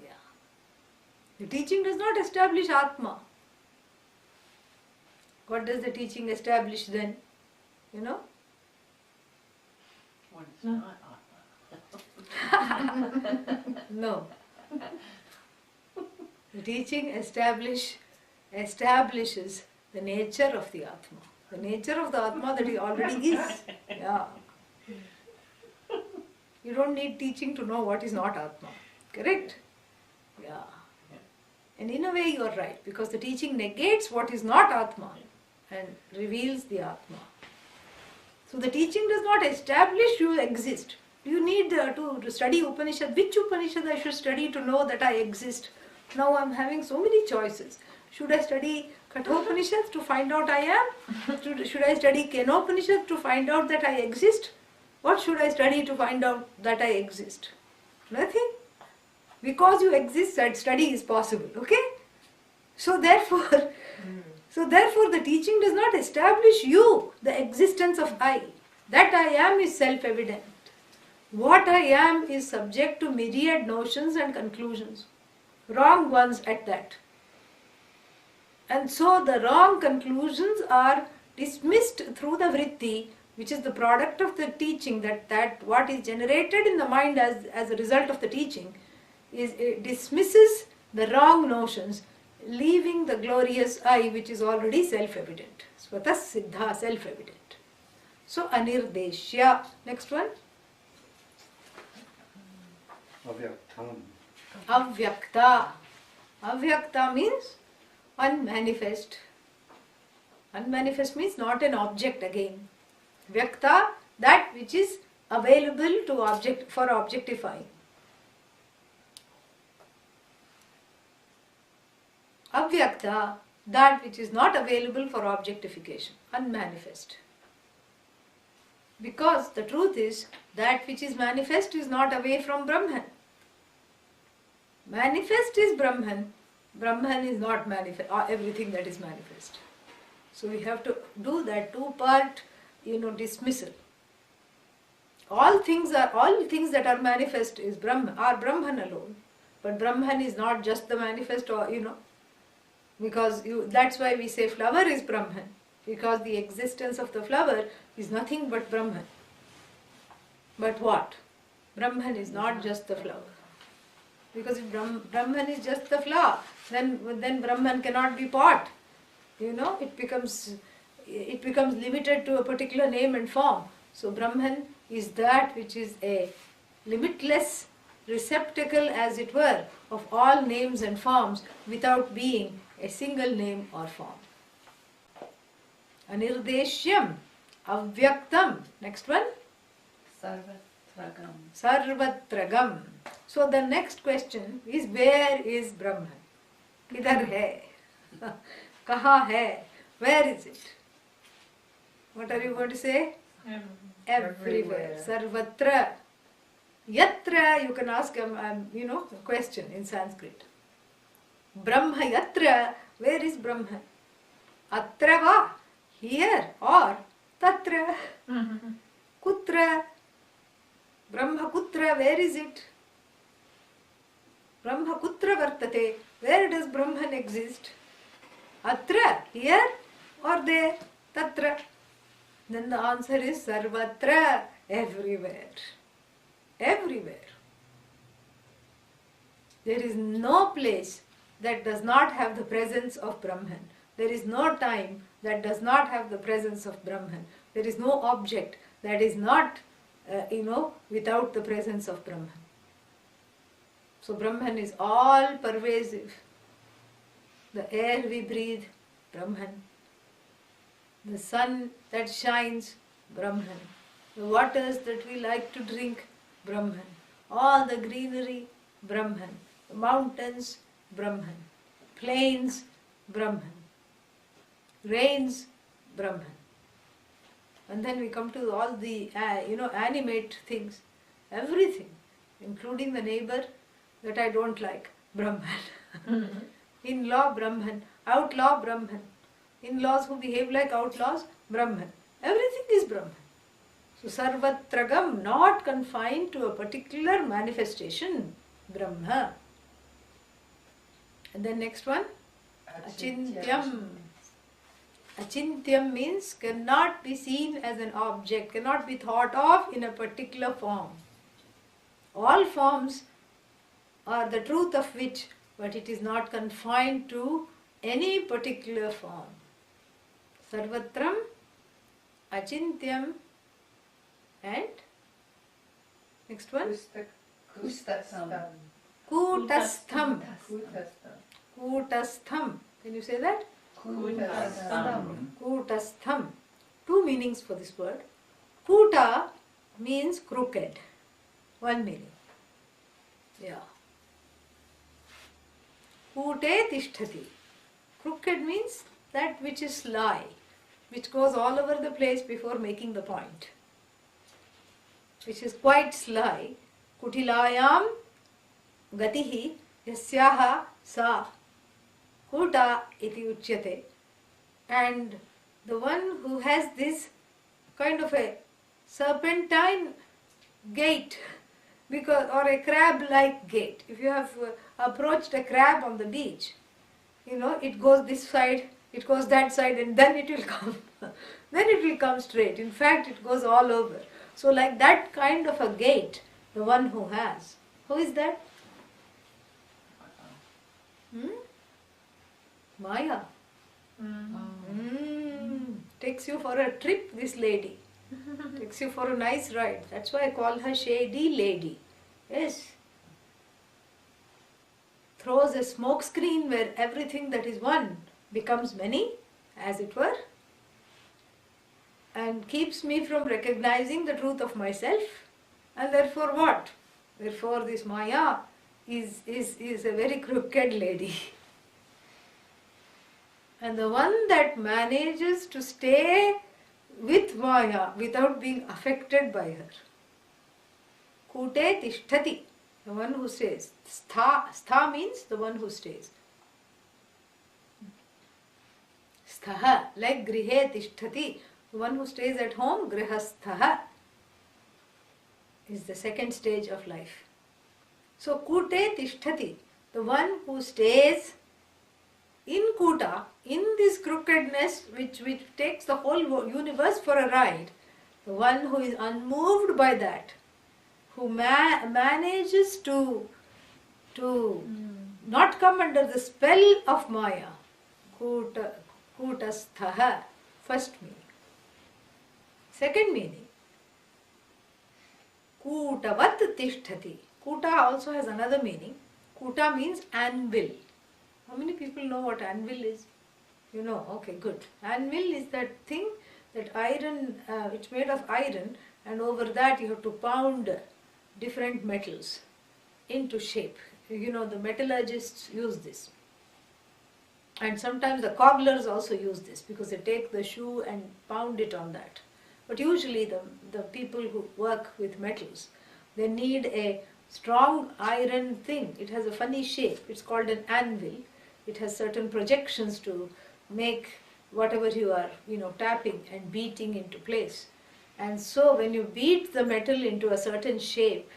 Yeah. The teaching does not establish Atma. What does the teaching establish then? One is not Atma. No. The teaching establishes the nature of the Atma. The nature of the Atma that he already is. Yeah. You don't need teaching to know what is not Atma. Correct? Yeah. And in a way you are right, because the teaching negates what is not Atma and reveals the Atma. So the teaching does not establish you exist. You need to study Upanishad. Which Upanishad I should study to know that I exist? Now I am having so many choices. Should I study Kathopanishad to find out I am? Should I study Kenopanishad to find out that I exist? What should I study to find out that I exist? Nothing. Because you exist, that study is possible. Okay? So therefore the teaching does not establish you, the existence of I. That I am is self-evident. What I am is subject to myriad notions and conclusions. Wrong ones at that. And so the wrong conclusions are dismissed through the vritti, which is the product of the teaching, that what is generated in the mind as a result of the teaching it dismisses the wrong notions, leaving the glorious I, which is already self-evident. Svatah siddha, self-evident. So anirdeshya. Next one. Avyaktam. Avyakta. Avyakta means unmanifest. Unmanifest means not an object again. Vyakta, that which is available to for objectifying. Avyakta, that which is not available for objectification, unmanifest. Because the truth is, that which is manifest is not away from Brahman. Manifest is Brahman. Brahman is not manifest, everything that is manifest. So we have to do that two-part, dismissal. All things that are manifest is Brahman, are Brahman alone. But Brahman is not just the manifest, because that's why we say flower is Brahman, because the existence of the flower is nothing but Brahman. But what? Brahman is not just the flower. Because if Brahman is just the flower, then Brahman cannot be pot. It becomes limited to a particular name and form. So Brahman is that which is a limitless receptacle, as it were, of all names and forms without being a single name or form. Anirdeshyam, avyaktam. Next one. Sarvatragam. Sarvatragam. So the next question is, where is Brahman? Kidhar hai? Kaha hai? Where is it? What are you going to say? Everywhere. Sarvatra. Yatra, you can ask a question in Sanskrit. Brahma yatra, where is Brahman? Atra va, here, or tatra. Kutra, Brahma kutra, where is it? Brahma kutra vartate, where does Brahman exist? Atra, here or there? Tatra. Then the answer is sarvatra, everywhere. Everywhere. There is no place that does not have the presence of Brahman. There is no time that does not have the presence of Brahman. There is no object that is not, without the presence of Brahman. So Brahman is all pervasive. The air we breathe, Brahman. The sun that shines, Brahman. The waters that we like to drink, Brahman. All the greenery, Brahman. The mountains, Brahman. Plains, Brahman. Rains, Brahman. And then we come to all the, animate things. Everything, including the neighbor that I don't like, Brahman. In-law, Brahman. Outlaw, Brahman. In-laws who behave like outlaws, Brahman. Everything is Brahman. So sarvatragam, not confined to a particular manifestation, Brahma. And then next one, achintyam. Achintyam means cannot be seen as an object, cannot be thought of in a particular form. All forms are the truth of which, but it is not confined to any particular form. Sarvatram, achintyam, and next one? Kutastham. Kutastham. Kutastham. Can you say that? Kutastham. Kutastham. Two meanings for this word. Kuta means crooked. One meaning. Yeah. Kute tishtati. Crooked means that which is sly, which goes all over the place before making the point, which is quite sly. Kutilayam gatihi yasyaha sa kuta iti uchyate. And the one who has this kind of a serpentine gait, because, or a crab-like gait. If you have approached a crab on the beach, it goes this side, it goes that side, and then it will come. Then it will come straight. In fact, it goes all over. So like that kind of a gait, the one who has. Who is that? Maya. Takes you for a trip, this lady. Takes you for a nice ride. That's why I call her Shady Lady. Yes. Throws a smoke screen where everything that is one becomes many, as it were, and keeps me from recognizing the truth of myself. And therefore what? Therefore this Maya is a very crooked lady. And the one that manages to stay with Maya without being affected by her. Kute tishtati, the one who stays. Stha means the one who stays. Sthaha, like grihe tishtati, the one who stays at home, grihasthaha, is the second stage of life. So kute tishtati, the one who stays in Kuta, in this crookedness which takes the whole universe for a ride, the one who is unmoved by that, who manages to not come under the spell of Maya. Kutasthaha, first meaning. Second meaning, Kutavat tishtati. Kuta also has another meaning. Kuta means anvil. How many people know what anvil is? You know, okay, good. Anvil is that thing, that iron, it's made of iron, and over that you have to pound different metals into shape. You know, the metallurgists use this. And sometimes the cobblers also use this, because they take the shoe and pound it on that. But usually the people who work with metals, they need a strong iron thing. It has a funny shape. It's called an anvil. It has certain projections to make whatever you are, tapping and beating into place. And so when you beat the metal into a certain shape,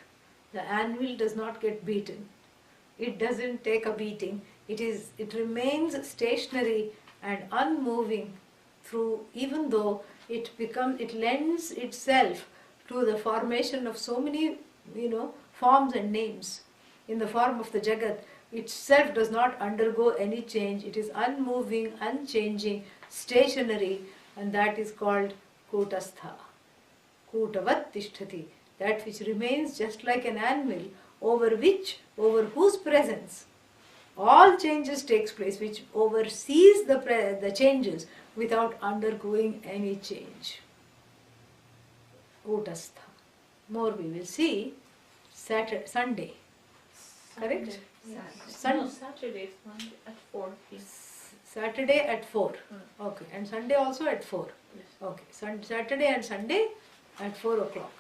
the anvil does not get beaten. It doesn't take a beating. It remains stationary and unmoving through, even though it lends itself to the formation of so many, forms and names. In the form of the Jagat, itself does not undergo any change. It is unmoving, unchanging, stationary, and that is called Kutastha. Kutavat tishtati, that which remains just like an anvil, over whose presence all changes takes place, which oversees the changes without undergoing any change. Kutastha. More we will see Sunday. Correct? No, Saturday is Monday at 4 p.m. Saturday at 4. Okay. And Sunday also at 4. Yes. Okay. Saturday and Sunday at 4 o'clock.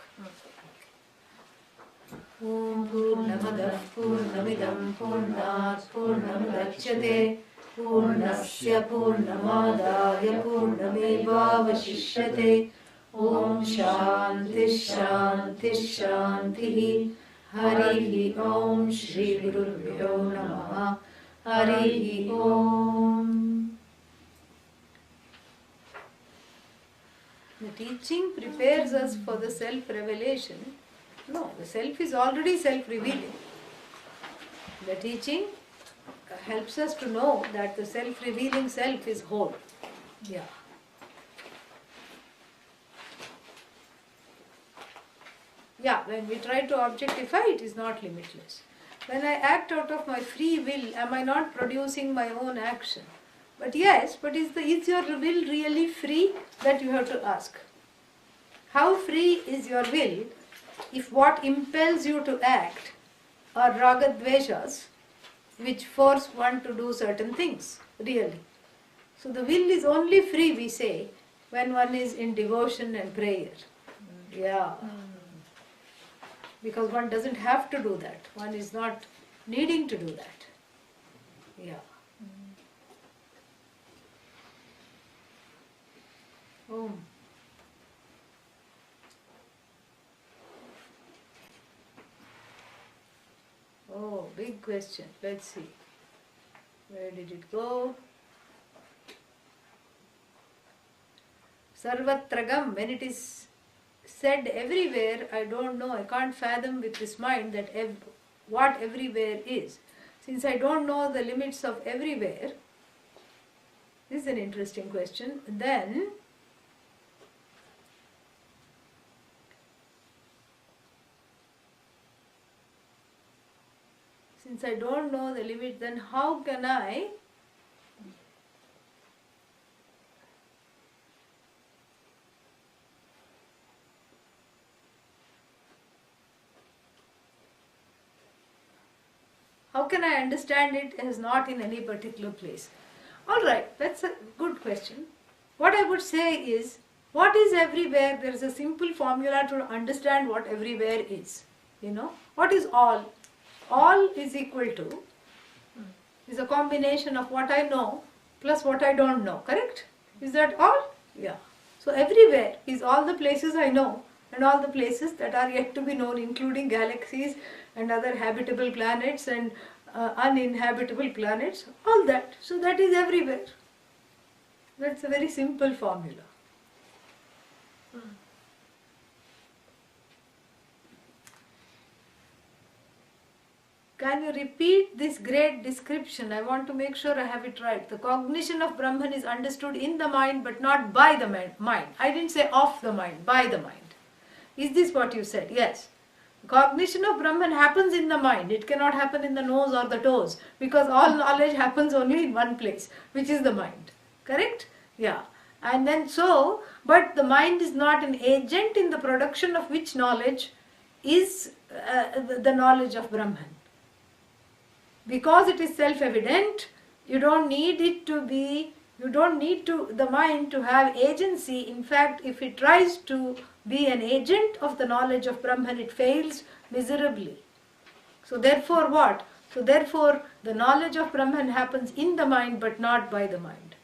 Om Purnamadah Purnamidam Purnat Purnamudachyate Purnasya Purnamadaya Purnamevavashishyate. Om Shanti Shanti Shanti. Harihi Om Shri Gurubhyo Namaha. Harihi Om. The teaching prepares us for the self-revelation. No, the self is already self-revealing. The teaching helps us to know that the self-revealing self is whole. Yeah. Yeah, when we try to objectify, it is not limitless. When I act out of my free will, am I not producing my own action? But yes, but is your will really free? That you have to ask. How free is your will if what impels you to act are ragadveshas, which force one to do certain things, really? So the will is only free, we say, when one is in devotion and prayer. Yeah. Because one doesn't have to do that. One is not needing to do that. Yeah. Oh. Oh, big question. Let's see. Where did it go? Sarvatragam, when it is said everywhere, I don't know, I can't fathom with this mind that what everywhere is. Since I don't know the limits of everywhere, this is an interesting question. Then, since I don't know the limit, then how can I understand it as not in any particular place? Alright, that's a good question. What I would say is, what is everywhere? There is a simple formula to understand what everywhere is. What is all? All is equal to, is a combination of what I know plus what I don't know, correct? Is that all? Yeah. So everywhere is all the places I know and all the places that are yet to be known, including galaxies and other habitable planets and uninhabitable planets, all that. So that is everywhere. That's a very simple formula. Can you repeat this great description? I want to make sure I have it right. The cognition of Brahman is understood in the mind but not by the mind. I didn't say of the mind, by the mind. Is this what you said? Yes. Cognition of Brahman happens in the mind. It cannot happen in the nose or the toes because all knowledge happens only in one place, which is the mind. Correct? Yeah. And then but the mind is not an agent in the production of which knowledge is the knowledge of Brahman. Because it is self-evident, you don't need the mind to have agency. In fact, if it tries to be an agent of the knowledge of Brahman, it fails miserably. So therefore what? So therefore the knowledge of Brahman happens in the mind but not by the mind.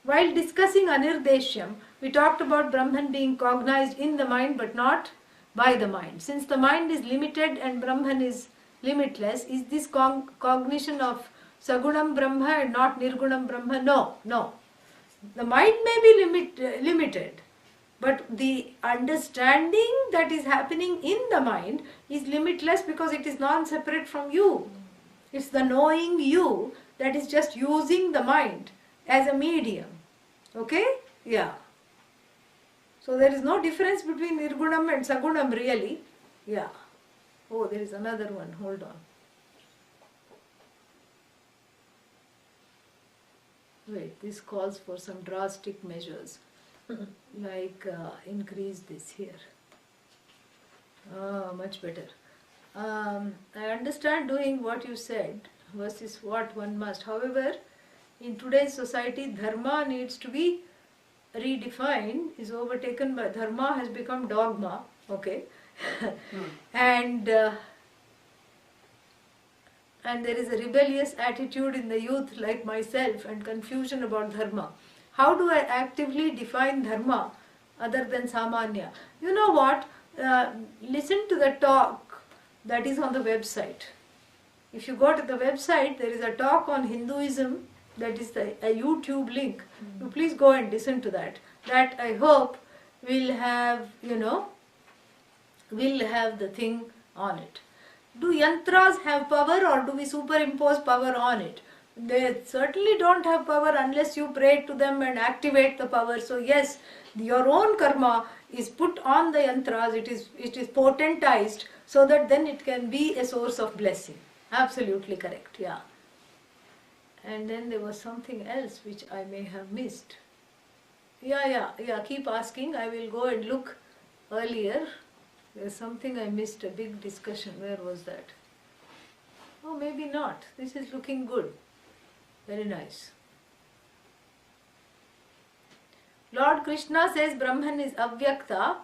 While discussing Anirdeshyam, we talked about Brahman being cognized in the mind but not by the mind. Since the mind is limited and Brahman is limitless, is this cognition of Sagunam Brahma and not Nirgunam Brahma? No. The mind may be limited, but the understanding that is happening in the mind is limitless because it is non-separate from you. It's the knowing you that is just using the mind as a medium. Okay? Yeah. So there is no difference between Nirgunam and Sagunam really. Yeah. Oh, there is another one. Hold on. Wait, this calls for some drastic measures. Like increase this here. Much better. I understand doing what you said versus what one must. However, in today's society, dharma needs to be redefined, is overtaken by dharma, has become dogma. Okay. And there is a rebellious attitude in the youth like myself and confusion about dharma. How do I actively define dharma other than samanya? You know what? Listen to the talk that is on the website. If you go to the website, there is a talk on Hinduism that is a YouTube link. You please go and listen to that. That I hope will have, will have the thing on it. Do yantras have power or do we superimpose power on it? They certainly don't have power unless you pray to them and activate the power. So yes, your own karma is put on the yantras, it is potentized so that then it can be a source of blessing. Absolutely correct, yeah. And then there was something else which I may have missed. Yeah, keep asking. I will go and look earlier. There's something I missed, a big discussion. Where was that? Oh, maybe not. This is looking good. Very nice. Lord Krishna says Brahman is avyakta.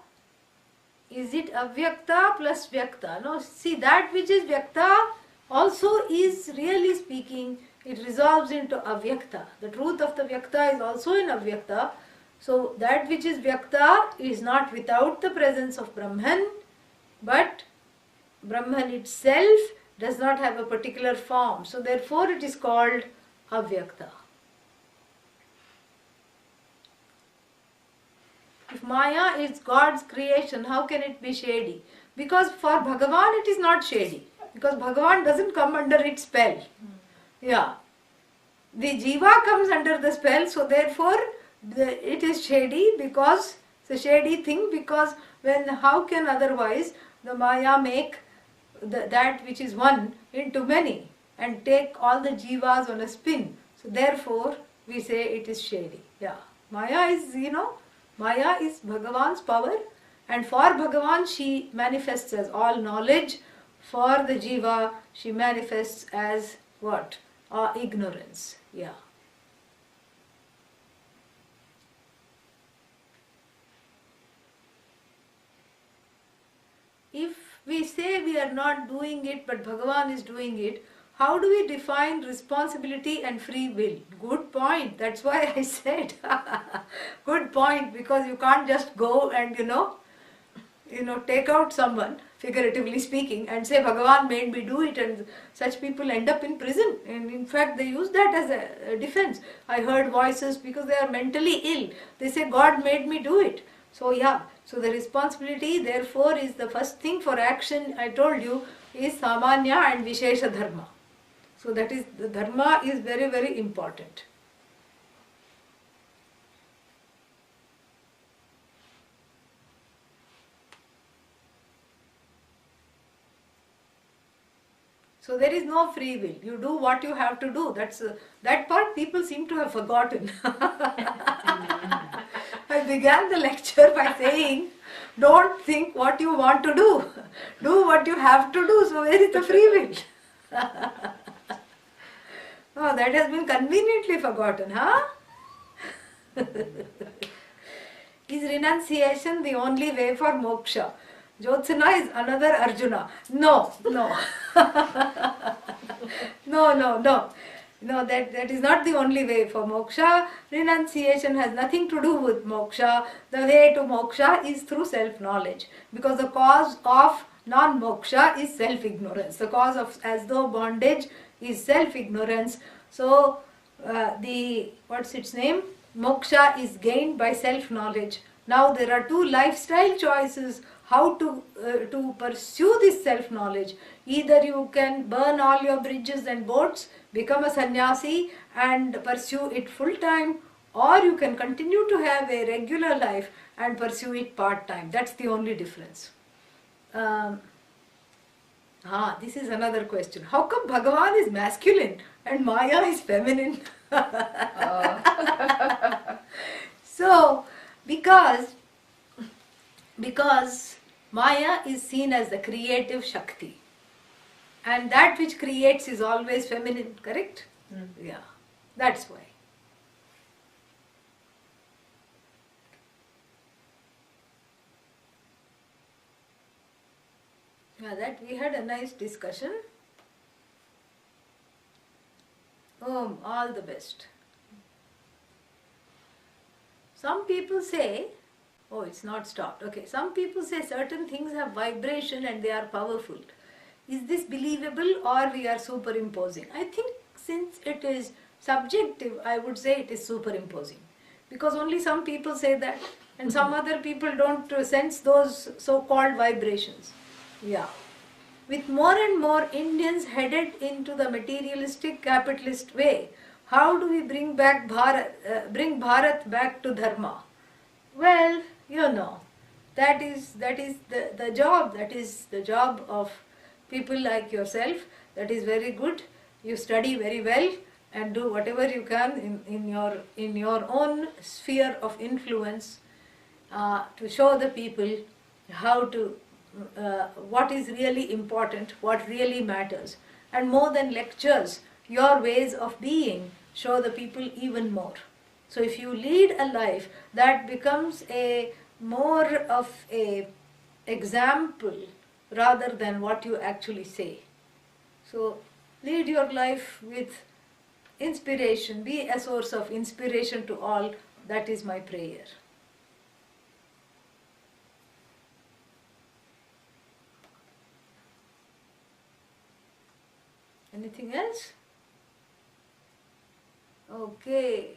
Is it avyakta plus vyakta? No, see, that which is vyakta also is, really speaking, it resolves into avyakta. The truth of the vyakta is also in avyakta. So that which is vyakta is not without the presence of Brahman, but Brahman itself does not have a particular form. So therefore it is called avyakta. If Maya is God's creation, how can it be shady? Because for Bhagavan it is not shady. Because Bhagavan doesn't come under its spell. Yeah. The Jiva comes under the spell, so therefore it is shady, because it's a shady thing, because how can otherwise the Maya make that which is one into many and take all the Jivas on a spin. So therefore we say it is shady. Yeah. Maya is, Maya is Bhagavan's power, and for Bhagavan she manifests as all knowledge. For the Jiva she manifests as what? Ignorance. Yeah. If we say we are not doing it but Bhagavan is doing it, how do we define responsibility and free will? Good point. That's why I said good point, because you can't just go and take out someone, figuratively speaking, and say Bhagavan made me do it, and such people end up in prison. And in fact they use that as a defense. I heard voices because they are mentally ill. They say God made me do it. So yeah, so the responsibility therefore is the first thing for action, I told you, is Samanya and Vishesha Dharma. So that is, the Dharma is very, very important. So there is no free will. You do what you have to do. That part people seem to have forgotten. I began the lecture by saying, don't think what you want to do. Do what you have to do. So where is the free will? Oh, that has been conveniently forgotten, huh? Is renunciation the only way for moksha? Jyotsana is another Arjuna. No. No, that is not the only way for moksha. Renunciation has nothing to do with moksha. The way to moksha is through self-knowledge. Because the cause of non-moksha is self-ignorance. The cause of as though bondage is self-ignorance. So, what's its name? Moksha is gained by self-knowledge. Now there are two lifestyle choices how to pursue this self-knowledge. Either you can burn all your bridges and boats, become a sannyasi and pursue it full-time, or you can continue to have a regular life and pursue it part-time. That's the only difference. This is another question. How come Bhagavan is masculine and Maya is feminine? So, because Maya is seen as the creative Shakti, and that which creates is always feminine, correct? Yeah, that's why. Yeah, that we had a nice discussion. All the best. Some people say, it's not stopped. Okay, some people say certain things have vibration and they are powerful. Is this believable or we are superimposing? I think since it is subjective, I would say it is superimposing. Because only some people say that and some other people don't sense those so-called vibrations. Yeah. With more and more Indians headed into the materialistic capitalist way, how do we bring Bharat back to Dharma? Well, that is the job. That is the job of people like yourself. That is very good. You study very well and do whatever you can in your own sphere of influence to show the people how to what is really important, what really matters. And more than lectures, your ways of being show the people even more. So if you lead a life that becomes a more of a example rather than what you actually say. So lead your life with inspiration, be a source of inspiration to all. That is my prayer. Anything else? Okay.